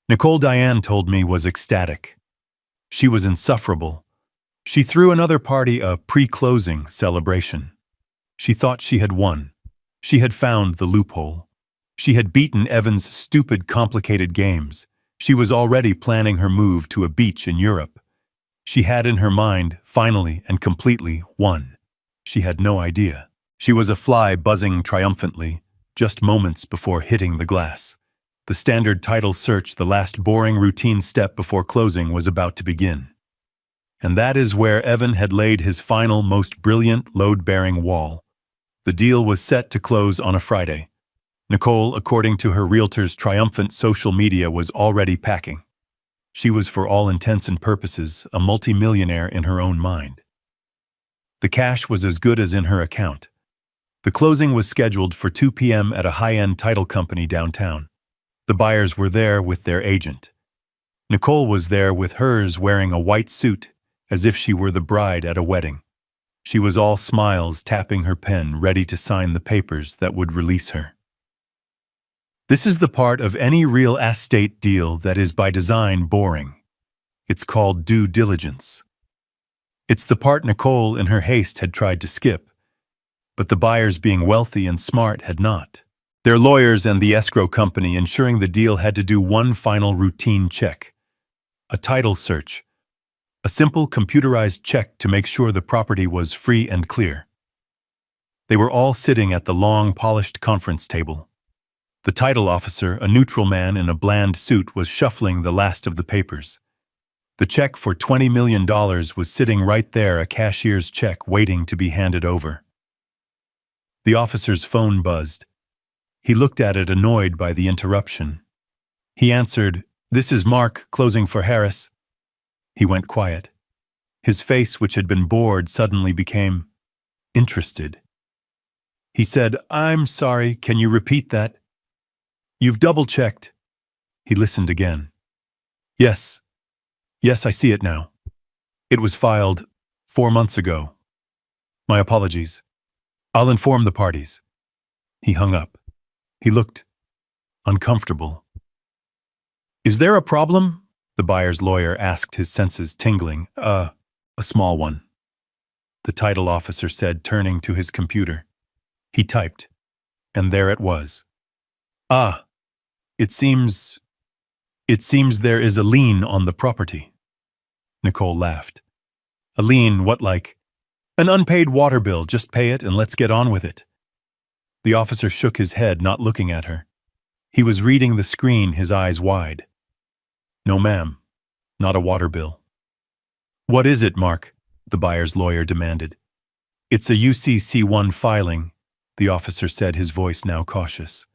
Nicole Diane told me was ecstatic. She was insufferable. She threw another party a pre-closing celebration. She thought she had won. She had found the loophole. She had beaten Evan's stupid, complicated games. She was already planning her move to a beach in Europe. She had in her mind, finally and completely, won. She had no idea. She was a fly buzzing triumphantly, just moments before hitting the glass. The standard title search, the last boring routine step before closing, was about to begin. And that is where Evan had laid his final, most brilliant, load-bearing wall. The deal was set to close on a Friday. Nicole, according to her realtor's triumphant social media, was already packing. She was, for all intents and purposes, a multimillionaire in her own mind. The cash was as good as in her account. The closing was scheduled for 2 p.m. at a high-end title company downtown. The buyers were there with their agent. Nicole was there with hers, wearing a white suit, as if she were the bride at a wedding. She was all smiles, tapping her pen, ready to sign the papers that would release her. This is the part of any real estate deal that is by design boring. It's called due diligence. It's the part Nicole, in her haste, had tried to skip, but the buyers, being wealthy and smart, had not. Their lawyers and the escrow company ensuring the deal had to do one final routine check. A title search. A simple computerized check to make sure the property was free and clear. They were all sitting at the long, polished conference table. The title officer, a neutral man in a bland suit, was shuffling the last of the papers. The check for $20 million was sitting right there, a cashier's check waiting to be handed over. The officer's phone buzzed. He looked at it, annoyed by the interruption. He answered, "This is Mark, closing for Harris." He went quiet. His face, which had been bored, suddenly became interested. He said, "I'm sorry, can you repeat that?" "You've double-checked." He listened again. Yes, I see it now. It was filed 4 months ago. My apologies. I'll inform the parties." He hung up. He looked uncomfortable. "Is there a problem?" the buyer's lawyer asked, his senses tingling. A small one," the title officer said, turning to his computer. He typed, and there it was. It seems there is a lien on the property." Nicole laughed. "A lien, what like? An unpaid water bill, just pay it and let's get on with it." The officer shook his head, not looking at her. He was reading the screen, his eyes wide. "No, ma'am, not a water bill." "What is it, Mark?" the buyer's lawyer demanded. "It's a UCC-1 filing," the officer said, his voice now cautious.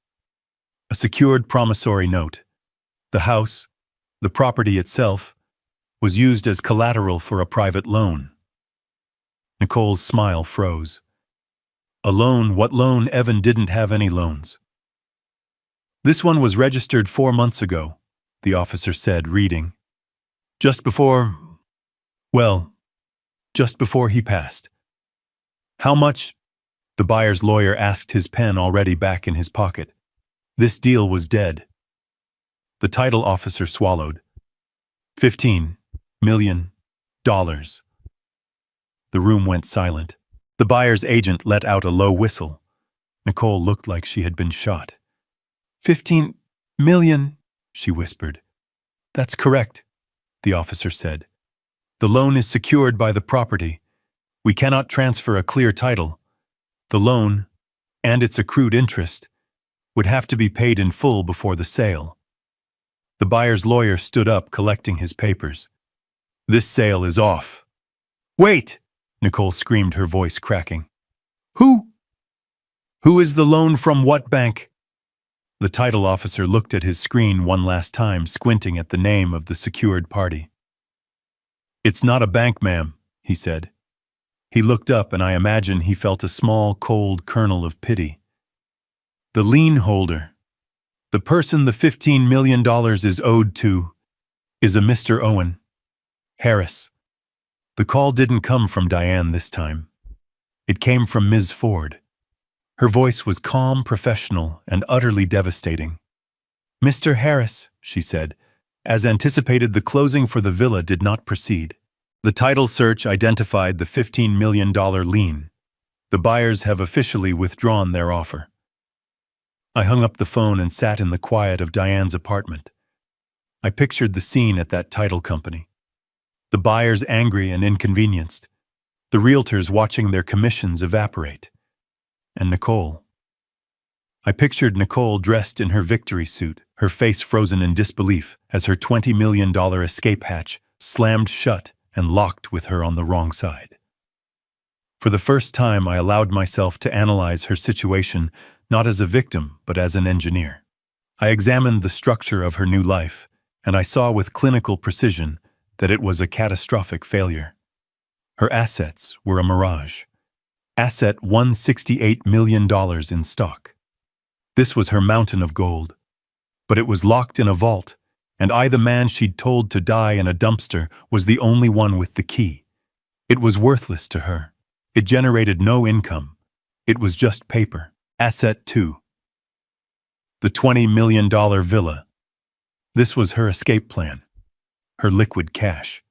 "A secured promissory note. The house, the property itself, was used as collateral for a private loan." Nicole's smile froze. "A loan? What loan? Evan didn't have any loans." "This one was registered 4 months ago," the officer said, reading. Just before he passed." "How much?" the buyer's lawyer asked, his pen already back in his pocket. This deal was dead. The title officer swallowed. $15 million. The room went silent. The buyer's agent let out a low whistle. Nicole looked like she had been shot. $15 million, she whispered. "That's correct," the officer said. "The loan is secured by the property. We cannot transfer a clear title. The loan, and its accrued interest, would have to be paid in full before the sale." The buyer's lawyer stood up, collecting his papers. "This sale is off." "Wait!" Nicole screamed, her voice cracking. Who is the loan from what bank?" The title officer looked at his screen one last time, squinting at the name of the secured party. "It's not a bank, ma'am," he said. He looked up, and I imagine he felt a small, cold kernel of pity. "The lien holder, the person the $15 million is owed to, is a Mr. Owen Harris." The call didn't come from Diane this time. It came from Ms. Ford. Her voice was calm, professional, and utterly devastating. "Mr. Harris," she said, "as anticipated, the closing for the villa did not proceed. The title search identified the $15 million lien. The buyers have officially withdrawn their offer." I hung up the phone and sat in the quiet of Diane's apartment. I pictured the scene at that title company. The buyers angry and inconvenienced. The realtors watching their commissions evaporate. And Nicole. I pictured Nicole dressed in her victory suit, her face frozen in disbelief as her $20 million escape hatch slammed shut and locked with her on the wrong side. For the first time, I allowed myself to analyze her situation not as a victim, but as an engineer. I examined the structure of her new life, and I saw with clinical precision that it was a catastrophic failure. Her assets were a mirage. Asset $168 million in stock. This was her mountain of gold. But it was locked in a vault, and I, the man she'd told to die in a dumpster, was the only one with the key. It was worthless to her. It generated no income. It was just paper. Asset 2. The $20 million villa. This was her escape plan. Her liquid cash.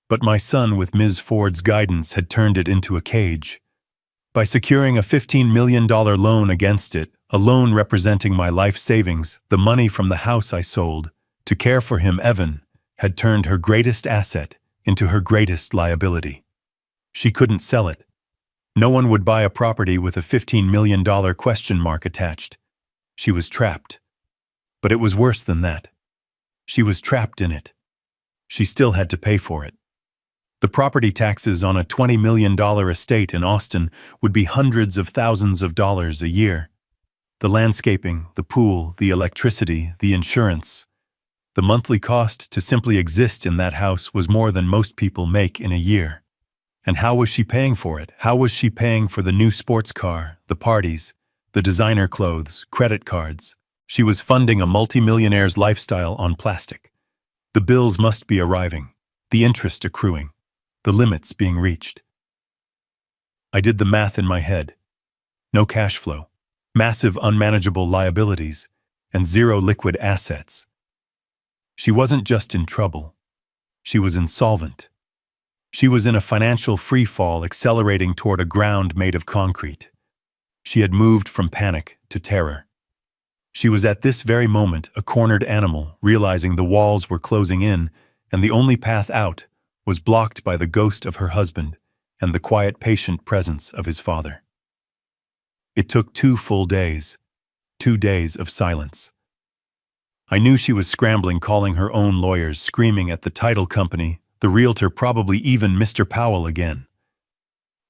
But my son, with Ms. Ford's guidance, had turned it into a cage. By securing a $15 million loan against it, a loan representing my life savings, the money from the house I sold, to care for him, Evan, had turned her greatest asset into her greatest liability. She couldn't sell it. No one would buy a property with a $15 million question mark attached. She was trapped. But it was worse than that. She was trapped in it. She still had to pay for it. The property taxes on a $20 million estate in Austin would be hundreds of thousands of dollars a year. The landscaping, the pool, the electricity, the insurance. The monthly cost to simply exist in that house was more than most people make in a year. And how was she paying for it? How was she paying for the new sports car, the parties, the designer clothes, credit cards? She was funding a multimillionaire's lifestyle on plastic. The bills must be arriving, the interest accruing, the limits being reached. I did the math in my head. No cash flow, massive unmanageable liabilities, and zero liquid assets. She wasn't just in trouble. She was insolvent. She was in a financial free-fall accelerating toward a ground made of concrete. She had moved from panic to terror. She was at this very moment a cornered animal, realizing the walls were closing in, and the only path out was blocked by the ghost of her husband and the quiet, patient presence of his father. It took 2 full days, 2 days of silence. I knew she was scrambling, calling her own lawyers, screaming at the title company, the realtor, probably even Mr. Powell again.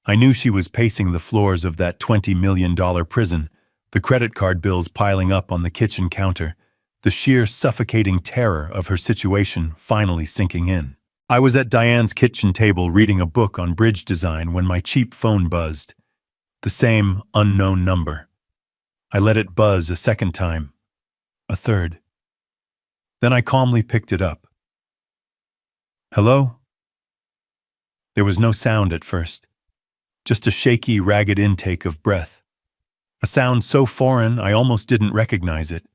I knew she was pacing the floors of that $20 million prison, the credit card bills piling up on the kitchen counter, the sheer suffocating terror of her situation finally sinking in. I was at Diane's kitchen table reading a book on bridge design when my cheap phone buzzed. The same unknown number. I let it buzz a second time, a third. Then I calmly picked it up. "Hello?" There was no sound at first, just a shaky, ragged intake of breath. A sound so foreign I almost didn't recognize it.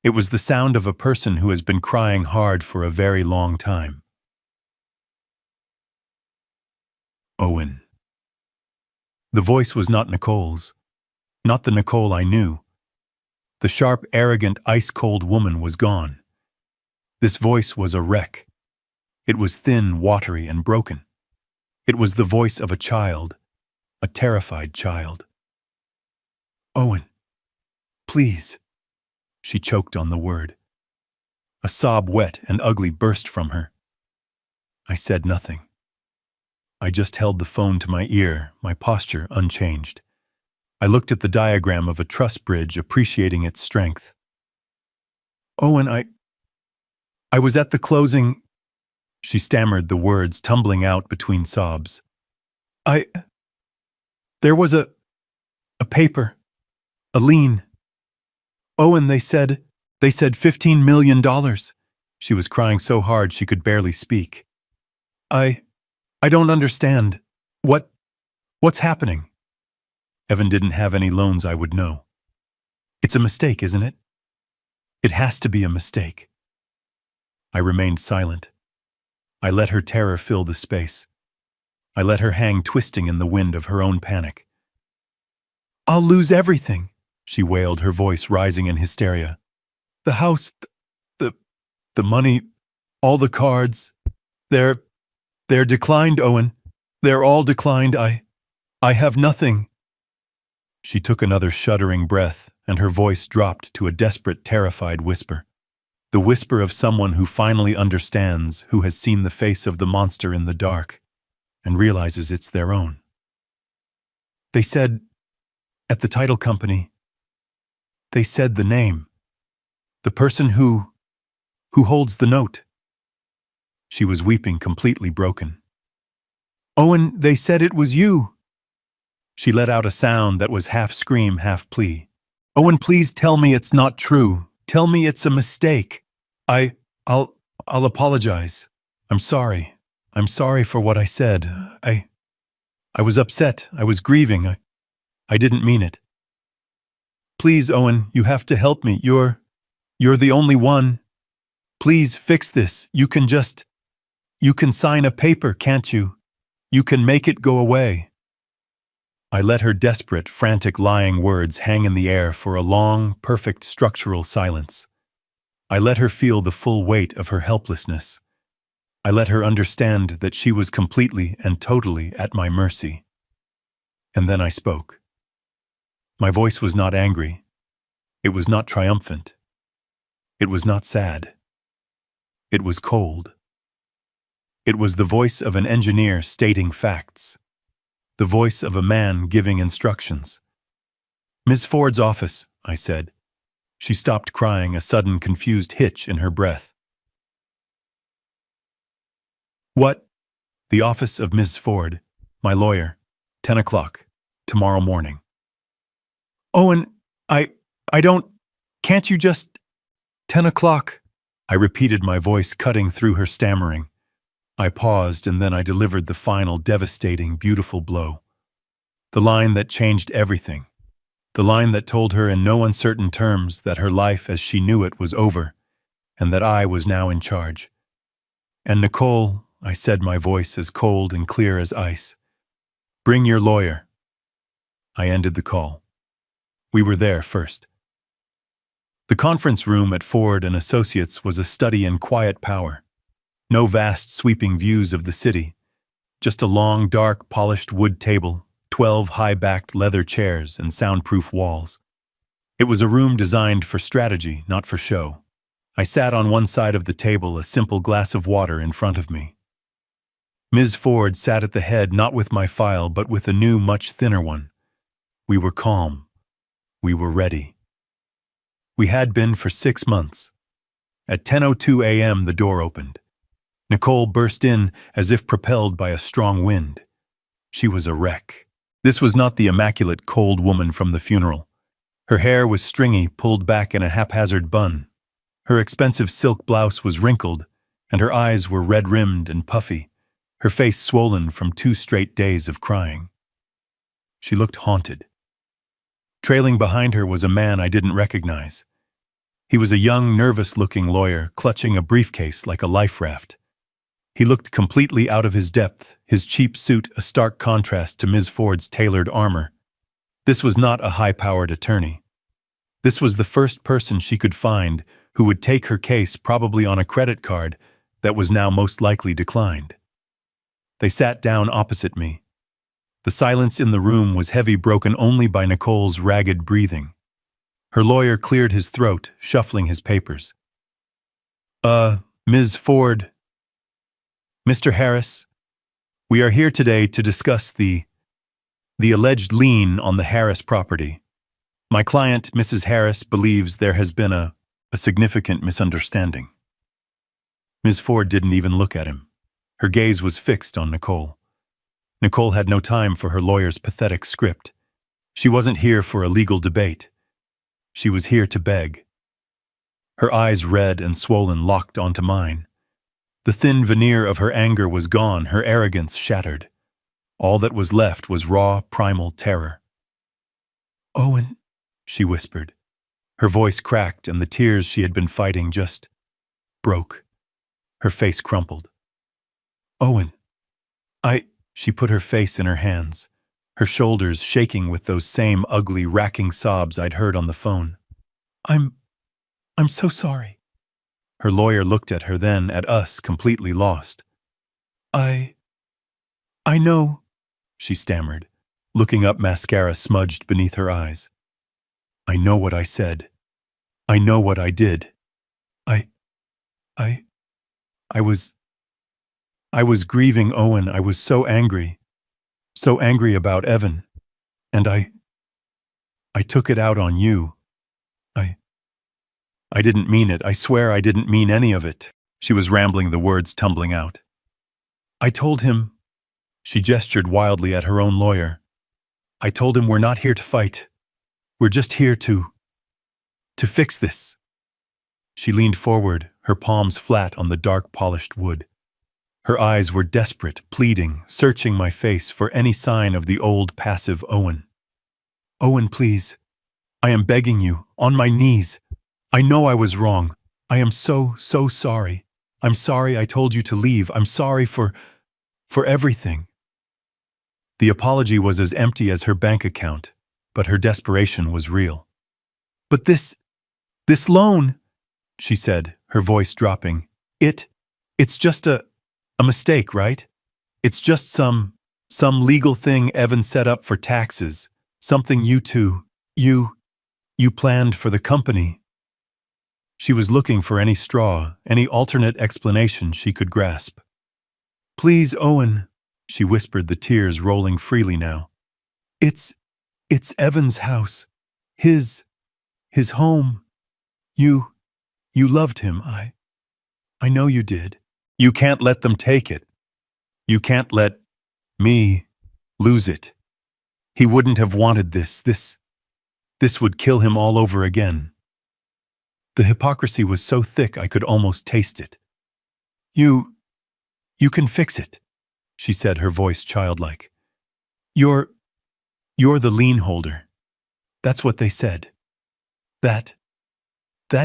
It was the sound of a person who has been crying hard for a very long time. Owen. The voice was not Nicole's, not the Nicole I knew. The sharp, arrogant, ice-cold woman was gone. This voice was a wreck. It was thin, watery, and broken. It was the voice of a child, a terrified child. "Owen, please." She choked on the word. A sob, wet and ugly, burst from her. I said nothing. I just held the phone to my ear, my posture unchanged. I looked at the diagram of a truss bridge, appreciating its strength. Owen, I was at the closing, she stammered, the words tumbling out between sobs. There was a paper, a lien. Owen, they said $15 million. She was crying so hard she could barely speak. I don't understand. What's happening? Evan didn't have any loans I would know. It's a mistake, isn't it? It has to be a mistake. I remained silent. I let her terror fill the space. I let her hang twisting in the wind of her own panic. I'll lose everything, she wailed, her voice rising in hysteria. The house, the money, all the cards. They're declined, Owen. They're all declined. I have nothing. She took another shuddering breath, and her voice dropped to a desperate, terrified whisper. The whisper of someone who finally understands, who has seen the face of the monster in the dark, and realizes it's their own. They said, at the title company, they said the name. The person who holds the note. She was weeping, completely broken. Owen, they said it was you. She let out a sound that was half scream, half plea. Owen, please tell me it's not true. Tell me it's a mistake. I'll apologize. I'm sorry. I'm sorry for what I said. I was upset. I was grieving. I didn't mean it. Please, Owen, you have to help me. You're the only one. Please fix this. You can sign a paper, can't you? You can make it go away. I let her desperate, frantic, lying words hang in the air for a long, perfect structural silence. I let her feel the full weight of her helplessness. I let her understand that she was completely and totally at my mercy. And then I spoke. My voice was not angry. It was not triumphant. It was not sad. It was cold. It was the voice of an engineer stating facts. The voice of a man giving instructions. Miss Ford's office, I said. She stopped crying, a sudden confused hitch in her breath. What? The office of Miss Ford, my lawyer, 10 o'clock, tomorrow morning. Owen, can't you just... 10 o'clock, I repeated, my voice cutting through her stammering. I paused, and then I delivered the final, devastating, beautiful blow. The line that changed everything. The line that told her in no uncertain terms that her life as she knew it was over, and that I was now in charge. And Nicole, I said, my voice as cold and clear as ice, bring your lawyer. I ended the call. We were there first. The conference room at Ford and Associates was a study in quiet power. No vast, sweeping views of the city. Just a long, dark, polished wood table, 12 high-backed leather chairs, and soundproof walls. It was a room designed for strategy, not for show. I sat on one side of the table, a simple glass of water in front of me. Ms. Ford sat at the head, not with my file, but with a new, much thinner one. We were calm. We were ready. We had been for 6 months. At 10:02 a.m. the door opened. Nicole burst in as if propelled by a strong wind. She was a wreck. This was not the immaculate, cold woman from the funeral. Her hair was stringy, pulled back in a haphazard bun. Her expensive silk blouse was wrinkled, and her eyes were red-rimmed and puffy, her face swollen from 2 straight days of crying. She looked haunted. Trailing behind her was a man I didn't recognize. He was a young, nervous-looking lawyer, clutching a briefcase like a life raft. He looked completely out of his depth, his cheap suit a stark contrast to Ms. Ford's tailored armor. This was not a high-powered attorney. This was the first person she could find who would take her case, probably on a credit card that was now most likely declined. They sat down opposite me. The silence in the room was heavy, broken only by Nicole's ragged breathing. Her lawyer cleared his throat, shuffling his papers. Ms. Ford... Mr. Harris, we are here today to discuss the The alleged lien on the Harris property. My client, Mrs. Harris, believes there has been a significant misunderstanding. Ms. Ford didn't even look at him. Her gaze was fixed on Nicole. Nicole had no time for her lawyer's pathetic script. She wasn't here for a legal debate. She was here to beg. Her eyes, red and swollen, locked onto mine. The thin veneer of her anger was gone, her arrogance shattered. All that was left was raw, primal terror. "Owen," she whispered. Her voice cracked, and the tears she had been fighting just broke. Her face crumpled. "Owen, She put her face in her hands, her shoulders shaking with those same ugly, racking sobs I'd heard on the phone. I'm so sorry." Her lawyer looked at her, then at us, completely lost. I know," she stammered, looking up, mascara smudged beneath her eyes. "I know what I said. I know what I did. I was grieving, Owen. I was so angry about Evan. And I took it out on you. I didn't mean it. I swear I didn't mean any of it." She was rambling, the words tumbling out. "I told him," she gestured wildly at her own lawyer. "I told him we're not here to fight. We're just here to fix this." She leaned forward, her palms flat on the dark, polished wood. Her eyes were desperate, pleading, searching my face for any sign of the old, passive Owen. "Owen, please. I am begging you, on my knees. I know I was wrong. I am so sorry. I'm sorry I told you to leave. I'm sorry for everything." The apology was as empty as her bank account, but her desperation was real. "But this loan," she said, her voice dropping. It's just a mistake, right? It's just some legal thing Evan set up for taxes, something you planned for the company." She was looking for any straw, any alternate explanation she could grasp. "Please, Owen," she whispered, the tears rolling freely now. It's Evan's house. His home. You loved him. I know you did. You can't let them take it. You can't let me lose it. He wouldn't have wanted this. This would kill him all over again." The hypocrisy was so thick I could almost taste it. You can fix it," she said, her voice childlike. You're the lien holder. That's what they said. That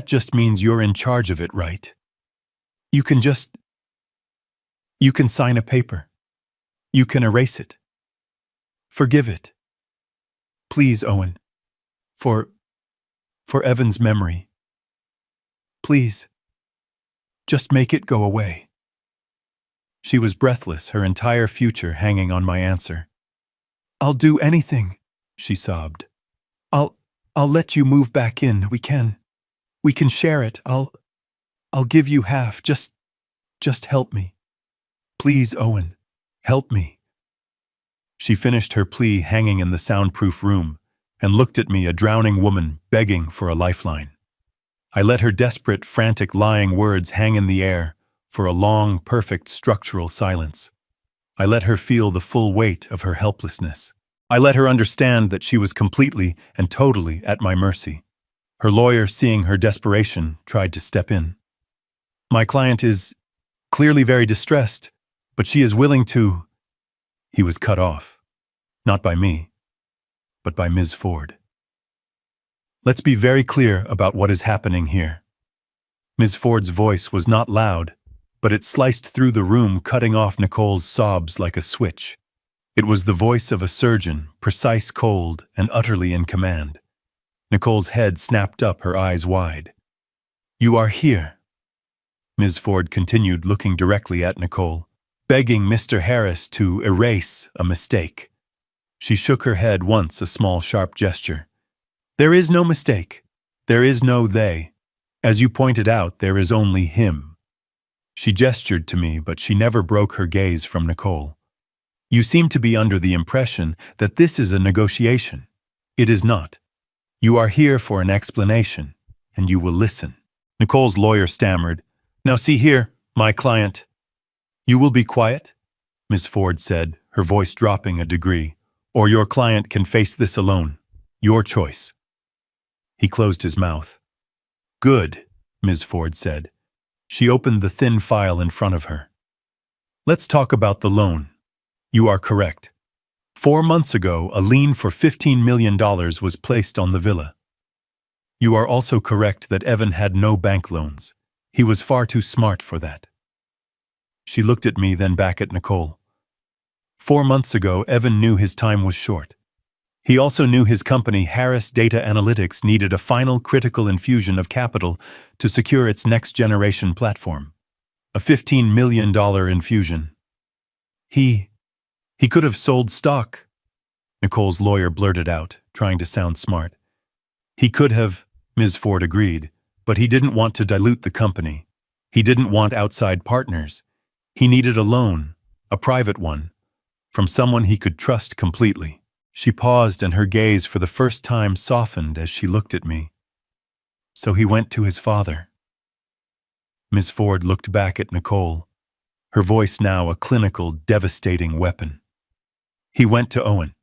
just means you're in charge of it, right? You can sign a paper. You can erase it. Forgive it. Please, Owen. For Evan's memory. Please. Just make it go away." She was breathless, her entire future hanging on my answer. "I'll do anything," she sobbed. I'll let you move back in. We can share it. I'll give you half. Just help me. Please, Owen, help me." She finished her plea hanging in the soundproof room and looked at me, a drowning woman begging for a lifeline. I let her desperate, frantic, lying words hang in the air for a long, perfect structural silence. I let her feel the full weight of her helplessness. I let her understand that she was completely and totally at my mercy. Her lawyer, seeing her desperation, tried to step in. "My client is clearly very distressed, but she is willing to—" He was cut off. Not by me, but by Ms. Ford. "Let's be very clear about what is happening here." Ms. Ford's voice was not loud, but it sliced through the room, cutting off Nicole's sobs like a switch. It was the voice of a surgeon, precise, cold, and utterly in command. Nicole's head snapped up, her eyes wide. "You are here," Ms. Ford continued, looking directly at Nicole, "begging Mr. Harris to erase a mistake." She shook her head once, a small, sharp gesture. "There is no mistake. There is no they. As you pointed out, there is only him." She gestured to me, but she never broke her gaze from Nicole. You seem to be under the impression that this is a negotiation. It is not. You are here for an explanation, and you will listen. Nicole's lawyer stammered. Now see here, my client. You will be quiet, Ms. Ford said, her voice dropping a degree, or your client can face this alone. Your choice. He closed his mouth. Good, Ms. Ford said. She opened the thin file in front of her. Let's talk about the loan. You are correct. 4 months ago, a lien for $15 million was placed on the villa. You are also correct that Evan had no bank loans. He was far too smart for that. She looked at me, then back at Nicole. 4 months ago, Evan knew his time was short. He also knew his company, Harris Data Analytics, needed a final critical infusion of capital to secure its next-generation platform. A $15 million infusion. He could have sold stock, Nicole's lawyer blurted out, trying to sound smart. He could have, Ms. Ford agreed, but he didn't want to dilute the company. He didn't want outside partners. He needed a loan, a private one, from someone he could trust completely. She paused and her gaze for the first time softened as she looked at me. So he went to his father. Ms. Ford looked back at Nicole, her voice now a clinical, devastating weapon. He went to Owen.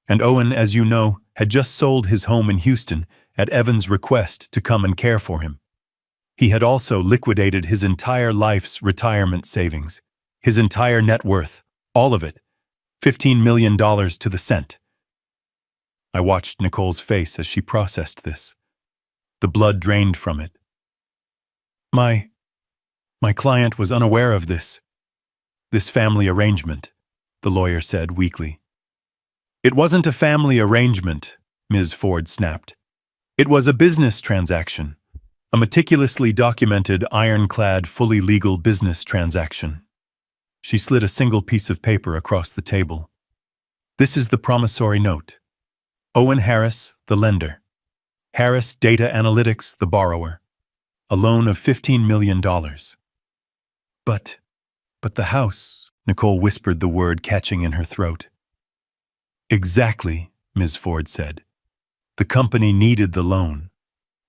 And Owen, as you know, had just sold his home in Houston at Evan's request to come and care for him. He had also liquidated his entire life's retirement savings, his entire net worth, all of it, $15 million to the cent. I watched Nicole's face as she processed this. The blood drained from it. My client was unaware of this family arrangement, the lawyer said weakly. It wasn't a family arrangement, Ms. Ford snapped. It was a business transaction, a meticulously documented, ironclad, fully legal business transaction. She slid a single piece of paper across the table. This is the promissory note. Owen Harris, the lender. Harris Data Analytics, the borrower. A loan of $15 million. But the house, Nicole whispered the word catching in her throat. Exactly, Ms. Ford said. The company needed the loan.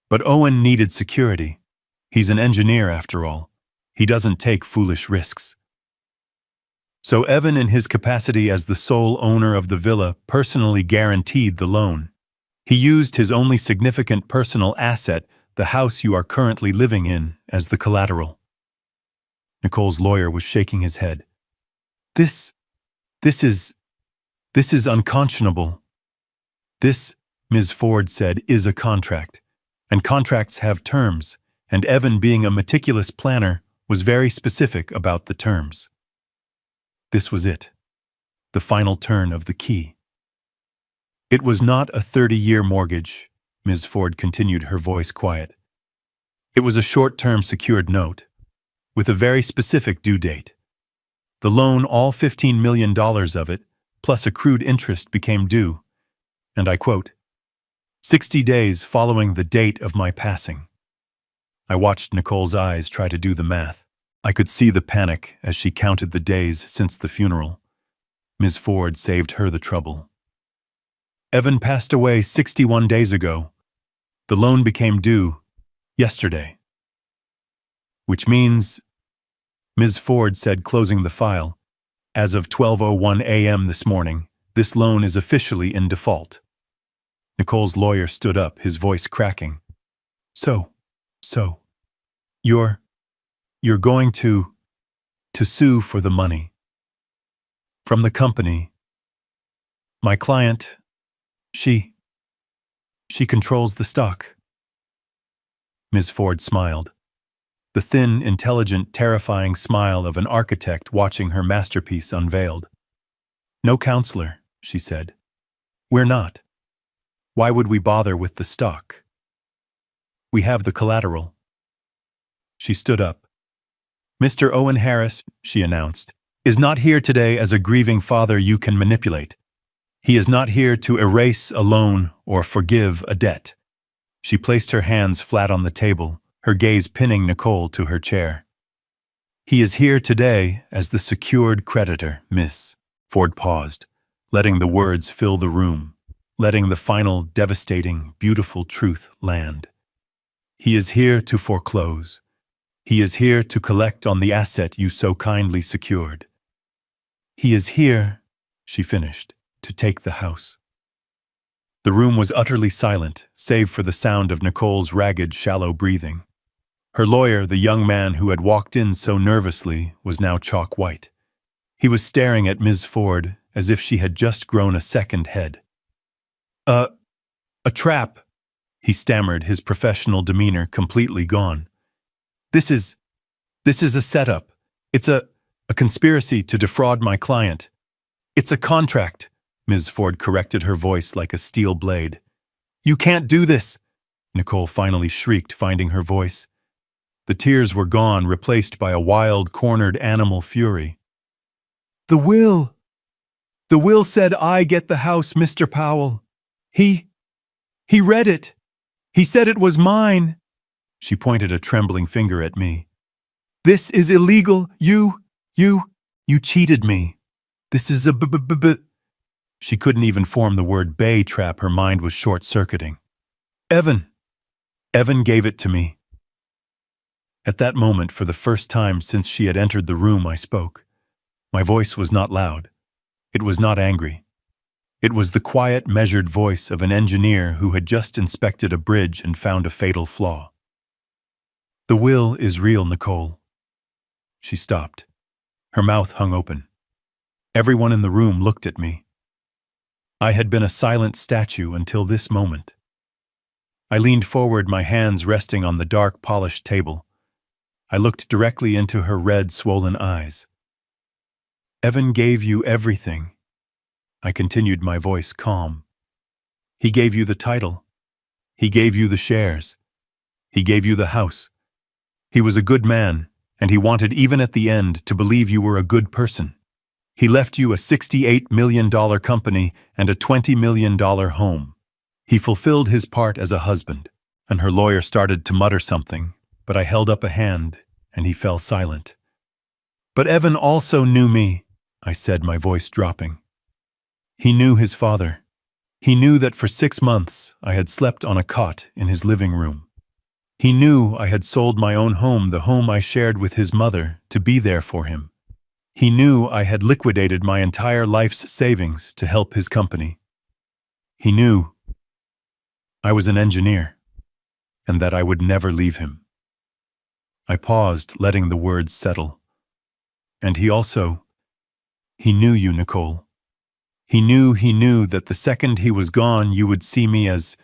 But Owen needed security. He's an engineer, after all. He doesn't take foolish risks. So Evan, in his capacity as the sole owner of the villa, personally guaranteed the loan. He used his only significant personal asset, the house you are currently living in, as the collateral. Nicole's lawyer was shaking his head. This is unconscionable. This, Ms. Ford said, is a contract. And contracts have terms, and Evan, being a meticulous planner, was very specific about the terms. This was it. The final turn of the key. It was not a 30-year mortgage, Ms. Ford continued, her voice quiet. It was a short-term secured note, with a very specific due date. The loan, all $15 million of it, plus accrued interest, became due, and I quote, 60 days following the date of my passing. I watched Nicole's eyes try to do the math. I could see the panic as she counted the days since the funeral. Ms. Ford saved her the trouble. Evan passed away 61 days ago. The loan became due yesterday. Which means, Ms. Ford said, closing the file, as of 12:01 a.m. this morning, this loan is officially in default. Nicole's lawyer stood up, his voice cracking. So, you're going to sue for the money from the company. My client, she controls the stock. Ms. Ford smiled. The thin, intelligent, terrifying smile of an architect watching her masterpiece unveiled. No counselor, she said. We're not. Why would we bother with the stock? We have the collateral. She stood up. Mr. Owen Harris, she announced, is not here today as a grieving father you can manipulate. He is not here to erase a loan or forgive a debt. She placed her hands flat on the table, her gaze pinning Nicole to her chair. He is here today as the secured creditor, miss. Ford paused, letting the words fill the room, letting the final devastating, beautiful truth land. He is here to foreclose. He is here to collect on the asset you so kindly secured. He is here, she finished, to take the house. The room was utterly silent, save for the sound of Nicole's ragged, shallow breathing. Her lawyer, the young man who had walked in so nervously, was now chalk white. He was staring at Ms. Ford as if she had just grown a second head. A trap, he stammered, his professional demeanor completely gone. This is a setup. It's a conspiracy to defraud my client. It's a contract, Ms. Ford corrected, her voice like a steel blade. You can't do this, Nicole finally shrieked, finding her voice. The tears were gone, replaced by a wild, cornered animal fury. The will said I get the house, Mr. Powell. He read it. He said it was mine. She pointed a trembling finger at me. This is illegal. You cheated me. This is a She couldn't even form the word bay trap. Her mind was short-circuiting. Evan gave it to me. At that moment, for the first time since she had entered the room, I spoke. My voice was not loud. It was not angry. It was the quiet, measured voice of an engineer who had just inspected a bridge and found a fatal flaw. The will is real, Nicole. She stopped. Her mouth hung open. Everyone in the room looked at me. I had been a silent statue until this moment. I leaned forward, my hands resting on the dark, polished table. I looked directly into her red, swollen eyes. Evan gave you everything. I continued, my voice calm. He gave you the title. He gave you the shares. He gave you the house. He was a good man, and he wanted, even at the end, to believe you were a good person. He left you a $68 million company and a $20 million home. He fulfilled his part as a husband, and her lawyer started to mutter something, but I held up a hand, and he fell silent. But Evan also knew me, I said, my voice dropping. He knew his father. He knew that for 6 months I had slept on a cot in his living room. He knew I had sold my own home, the home I shared with his mother, to be there for him. He knew I had liquidated my entire life's savings to help his company. He knew I was an engineer, and that I would never leave him. I paused, letting the words settle. And he knew you, Nicole. He knew that the second he was gone, you would see me as,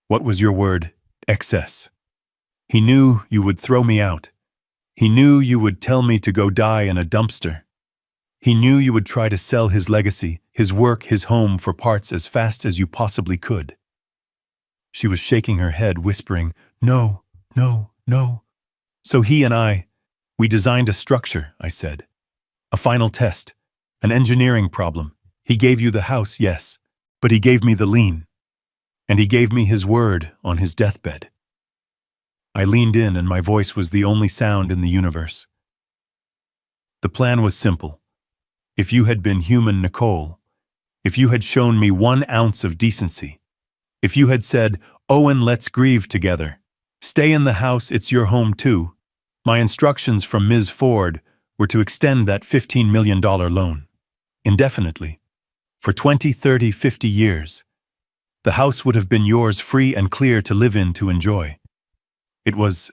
what was your word, excess. He knew you would throw me out. He knew you would tell me to go die in a dumpster. He knew you would try to sell his legacy, his work, his home for parts as fast as you possibly could. She was shaking her head, whispering, No, no, no. So he and we designed a structure, I said. A final test, an engineering problem. He gave you the house, yes, but he gave me the lien. And he gave me his word on his deathbed. I leaned in, and my voice was the only sound in the universe. The plan was simple. If you had been human, Nicole, if you had shown me 1 ounce of decency, if you had said, Owen, let's grieve together, stay in the house, it's your home too, my instructions from Ms. Ford were to extend that $15 million loan, indefinitely, for 20, 30, 50 years. The house would have been yours, free and clear to live in, to enjoy. It was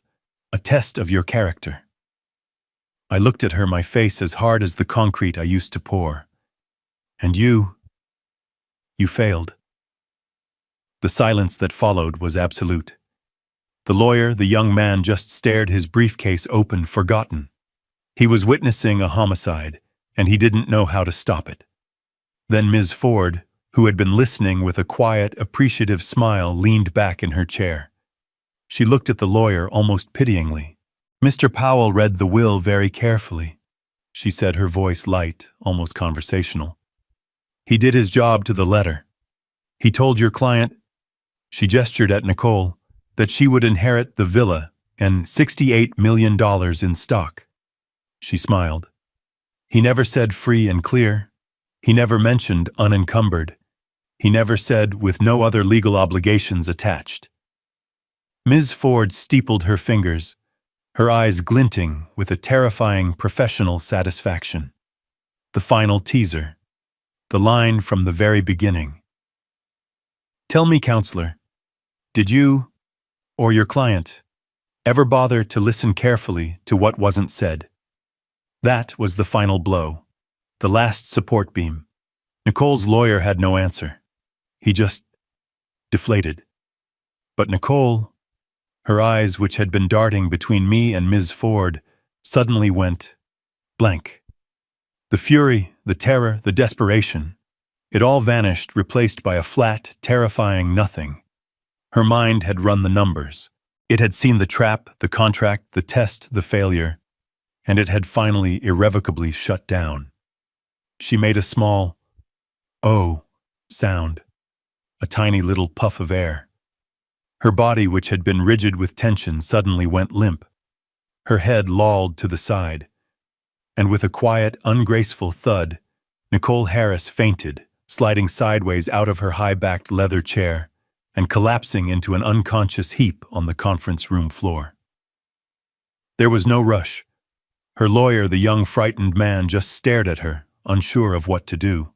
a test of your character. I looked at her, my face as hard as the concrete I used to pour. And you failed. The silence that followed was absolute. The lawyer, the young man, just stared, his briefcase open, forgotten. He was witnessing a homicide, and he didn't know how to stop it. Then Ms. Ford, who had been listening with a quiet, appreciative smile, leaned back in her chair. She looked at the lawyer almost pityingly. Mr. Powell read the will very carefully, she said, her voice light, almost conversational. He did his job to the letter. He told your client, she gestured at Nicole, that she would inherit the villa and $68 million in stock. She smiled. He never said free and clear. He never mentioned unencumbered. He never said with no other legal obligations attached. Ms. Ford steepled her fingers, her eyes glinting with a terrifying professional satisfaction. The final teaser. The line from the very beginning. Tell me, counselor, did you, or your client, ever bother to listen carefully to what wasn't said? That was the final blow, the last support beam. Nicole's lawyer had no answer. He just deflated. But Nicole, her eyes, which had been darting between me and Ms. Ford, suddenly went blank. The fury, the terror, the desperation, it all vanished, replaced by a flat, terrifying nothing. Her mind had run the numbers. It had seen the trap, the contract, the test, the failure, and it had finally irrevocably shut down. She made a small, "oh" sound, a tiny little puff of air. Her body, which had been rigid with tension, suddenly went limp. Her head lolled to the side, and with a quiet, ungraceful thud, Nicole Harris fainted, sliding sideways out of her high-backed leather chair and collapsing into an unconscious heap on the conference room floor. There was no rush. Her lawyer, the young frightened man, just stared at her, unsure of what to do.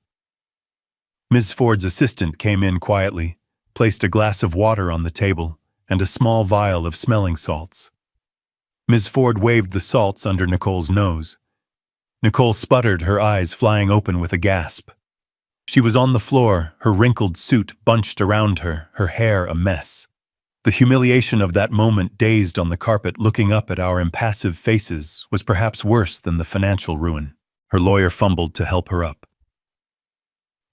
Ms. Ford's assistant came in quietly, placed a glass of water on the table and a small vial of smelling salts. Ms. Ford waved the salts under Nicole's nose. Nicole sputtered, her eyes flying open with a gasp. She was on the floor, her wrinkled suit bunched around her, her hair a mess. The humiliation of that moment, dazed on the carpet looking up at our impassive faces, was perhaps worse than the financial ruin. Her lawyer fumbled to help her up.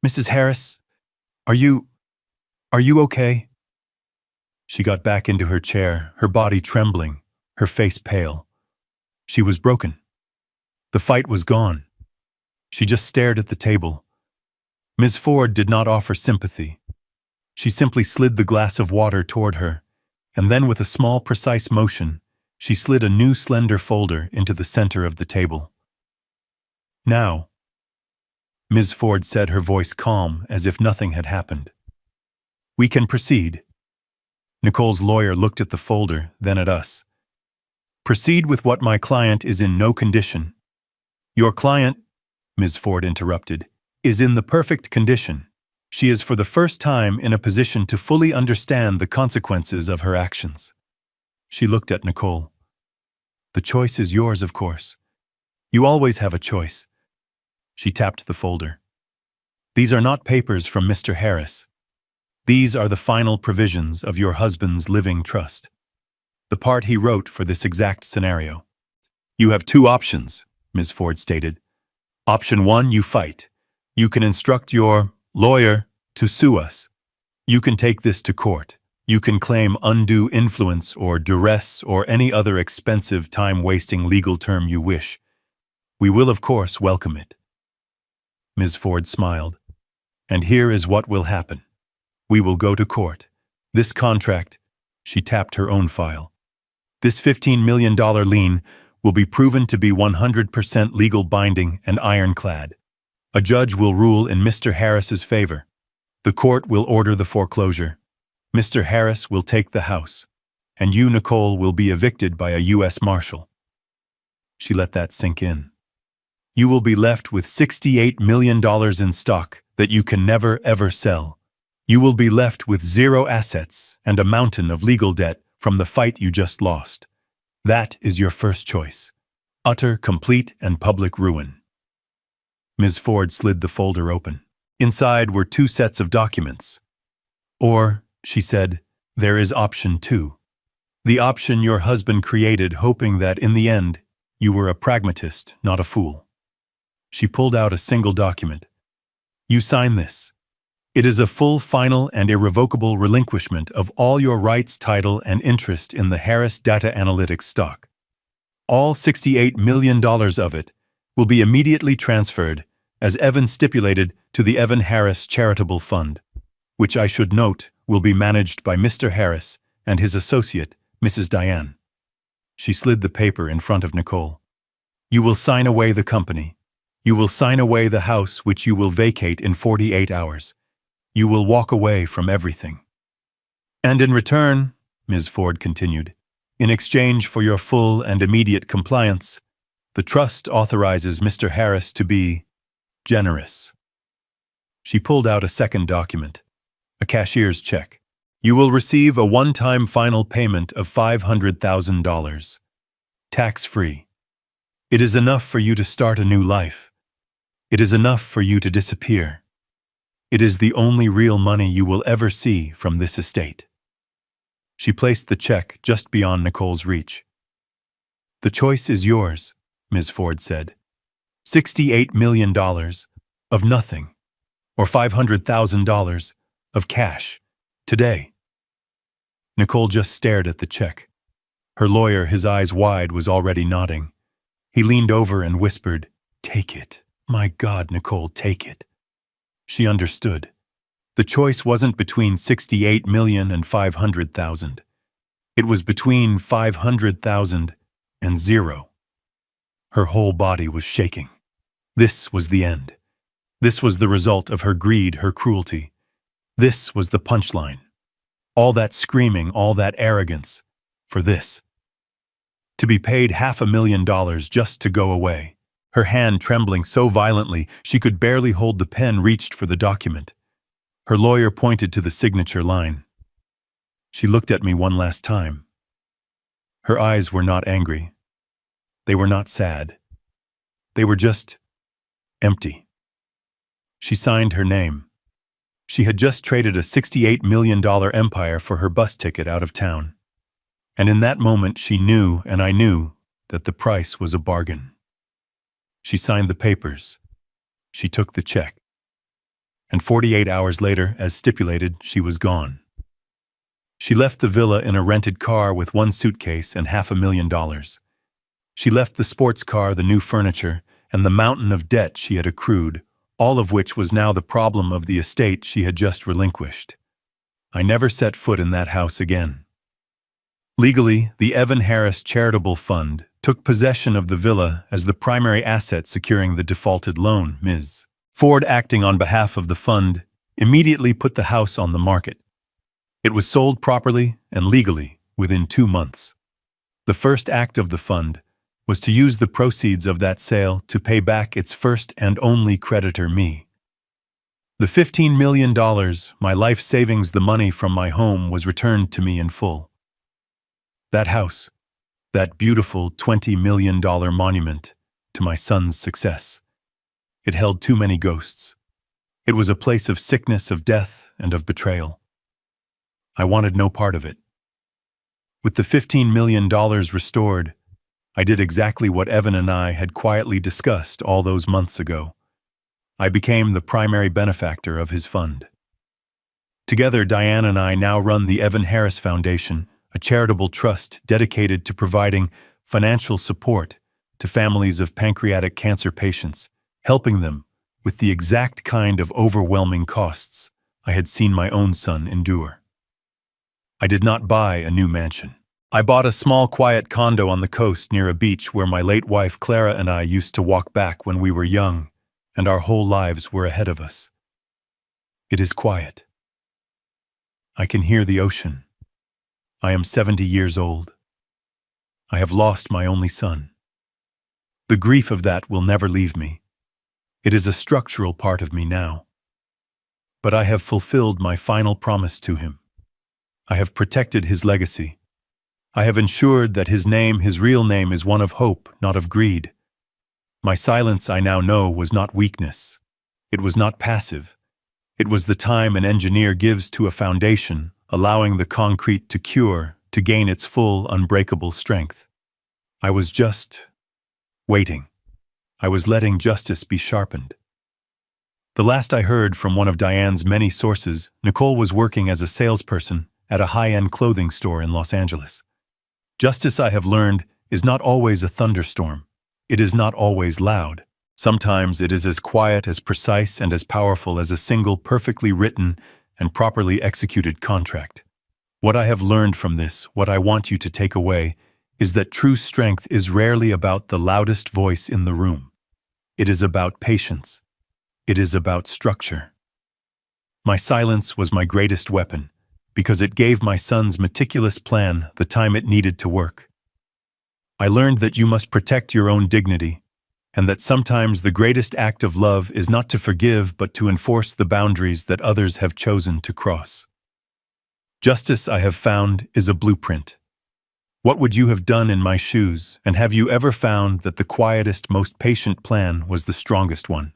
"Mrs. Harris, are you okay?" She got back into her chair, her body trembling, her face pale. She was broken. The fight was gone. She just stared at the table. Ms. Ford did not offer sympathy. She simply slid the glass of water toward her, and then with a small, precise motion, she slid a new slender folder into the center of the table. "Now," Ms. Ford said, her voice calm as if nothing had happened, "we can proceed." Nicole's lawyer looked at the folder, then at us. "Proceed with what my client is in no condition." "Your client," Ms. Ford interrupted, "is in the perfect condition. She is for the first time in a position to fully understand the consequences of her actions." She looked at Nicole. "The choice is yours, of course. You always have a choice." She tapped the folder. "These are not papers from Mr. Harris. These are the final provisions of your husband's living trust. The part he wrote for this exact scenario. You have two options," Ms. Ford stated. "Option 1, you fight. You can instruct your lawyer to sue us. You can take this to court. You can claim undue influence or duress or any other expensive, time-wasting legal term you wish. We will, of course, welcome it." Ms. Ford smiled. "And here is what will happen. We will go to court. This contract," she tapped her own file, "this $15 million lien will be proven to be 100% legal binding and ironclad. A judge will rule in Mr. Harris's favor. The court will order the foreclosure. Mr. Harris will take the house, and you, Nicole, will be evicted by a U.S. Marshal." She let that sink in. "You will be left with $68 million in stock that you can never, ever sell. You will be left with zero assets and a mountain of legal debt from the fight you just lost. That is your first choice. Utter, complete, and public ruin." Ms. Ford slid the folder open. Inside were 2 sets of documents. "Or," she said, "there is option 2. The option your husband created, hoping that in the end you were a pragmatist, not a fool." She pulled out a single document. "You sign this. It is a full, final, and irrevocable relinquishment of all your rights, title, and interest in the Harris Data Analytics stock. All $68 million of it will be immediately transferred, as Evan stipulated, to the Evan Harris Charitable Fund, which I should note will be managed by Mr. Harris and his associate, Mrs. Diane." She slid the paper in front of Nicole. "You will sign away the company. You will sign away the house which you will vacate in 48 hours. You will walk away from everything. And in return, Ms. Ford continued, in exchange for your full and immediate compliance, the trust authorizes Mr. Harris to be generous. She pulled out a second document, a cashier's check. You will receive a one-time final payment of $500,000, tax-free. It is enough for you to start a new life. It is enough for you to disappear. It is the only real money you will ever see from this estate. She placed the check just beyond Nicole's reach. The choice is yours, Ms. Ford said. $68 million of nothing, or $500,000 of cash, today. Nicole just stared at the check. Her lawyer, his eyes wide, was already nodding. He leaned over and whispered, "Take it. My God, Nicole, take it." She understood. The choice wasn't between $68 million and $500,000. It was between $500,000 and zero. Her whole body was shaking. This was the end. This was the result of her greed, her cruelty. This was the punchline. All that screaming, all that arrogance, for this. To be paid $500,000 just to go away. Her hand trembling so violently she could barely hold the pen, reached for the document. Her lawyer pointed to the signature line. She looked at me one last time. Her eyes were not angry. They were not sad. They were just empty. She signed her name. She had just traded a $68 million empire for her bus ticket out of town. And in that moment she knew, and I knew, that the price was a bargain. She signed the papers. She took the check. And 48 hours later, as stipulated, she was gone. She left the villa in a rented car with one suitcase and $500,000. She left the sports car, the new furniture, and the mountain of debt she had accrued, all of which was now the problem of the estate she had just relinquished. I never set foot in that house again. Legally, the Evan Harris Charitable Fund took possession of the villa as the primary asset securing the defaulted loan. Ms. Ford, acting on behalf of the fund, immediately put the house on the market. It was sold properly and legally within 2 months. The first act of the fund was to use the proceeds of that sale to pay back its first and only creditor, me. The $15 million, my life savings, the money from my home, was returned to me in full. That house, that beautiful $20 million monument to my son's success. It held too many ghosts. It was a place of sickness, of death, and of betrayal. I wanted no part of it. With the $15 million restored, I did exactly what Evan and I had quietly discussed all those months ago. I became the primary benefactor of his fund. Together, Diane and I now run the Evan Harris Foundation, a charitable trust dedicated to providing financial support to families of pancreatic cancer patients, helping them with the exact kind of overwhelming costs I had seen my own son endure. I did not buy a new mansion. I bought a small, quiet condo on the coast near a beach where my late wife Clara and I used to walk back when we were young, and our whole lives were ahead of us. It is quiet. I can hear the ocean. I am 70 years old. I have lost my only son. The grief of that will never leave me. It is a structural part of me now. But I have fulfilled my final promise to him. I have protected his legacy. I have ensured that his name, his real name, is one of hope, not of greed. My silence, I now know, was not weakness. It was not passive. It was the time an engineer gives to a foundation, allowing the concrete to cure, to gain its full, unbreakable strength. I was just waiting. I was letting justice be sharpened. The last I heard from one of Diane's many sources, Nicole was working as a salesperson at a high-end clothing store in Los Angeles. Justice, I have learned, is not always a thunderstorm. It is not always loud. Sometimes it is as quiet, as precise, and as powerful as a single perfectly written and properly executed contract. What I have learned from this, what I want you to take away, is that true strength is rarely about the loudest voice in the room. It is about patience. It is about structure. My silence was my greatest weapon, because it gave my son's meticulous plan the time it needed to work. I learned that you must protect your own dignity, and that sometimes the greatest act of love is not to forgive but to enforce the boundaries that others have chosen to cross. Justice, I have found, is a blueprint. What would you have done in my shoes, and have you ever found that the quietest, most patient plan was the strongest one?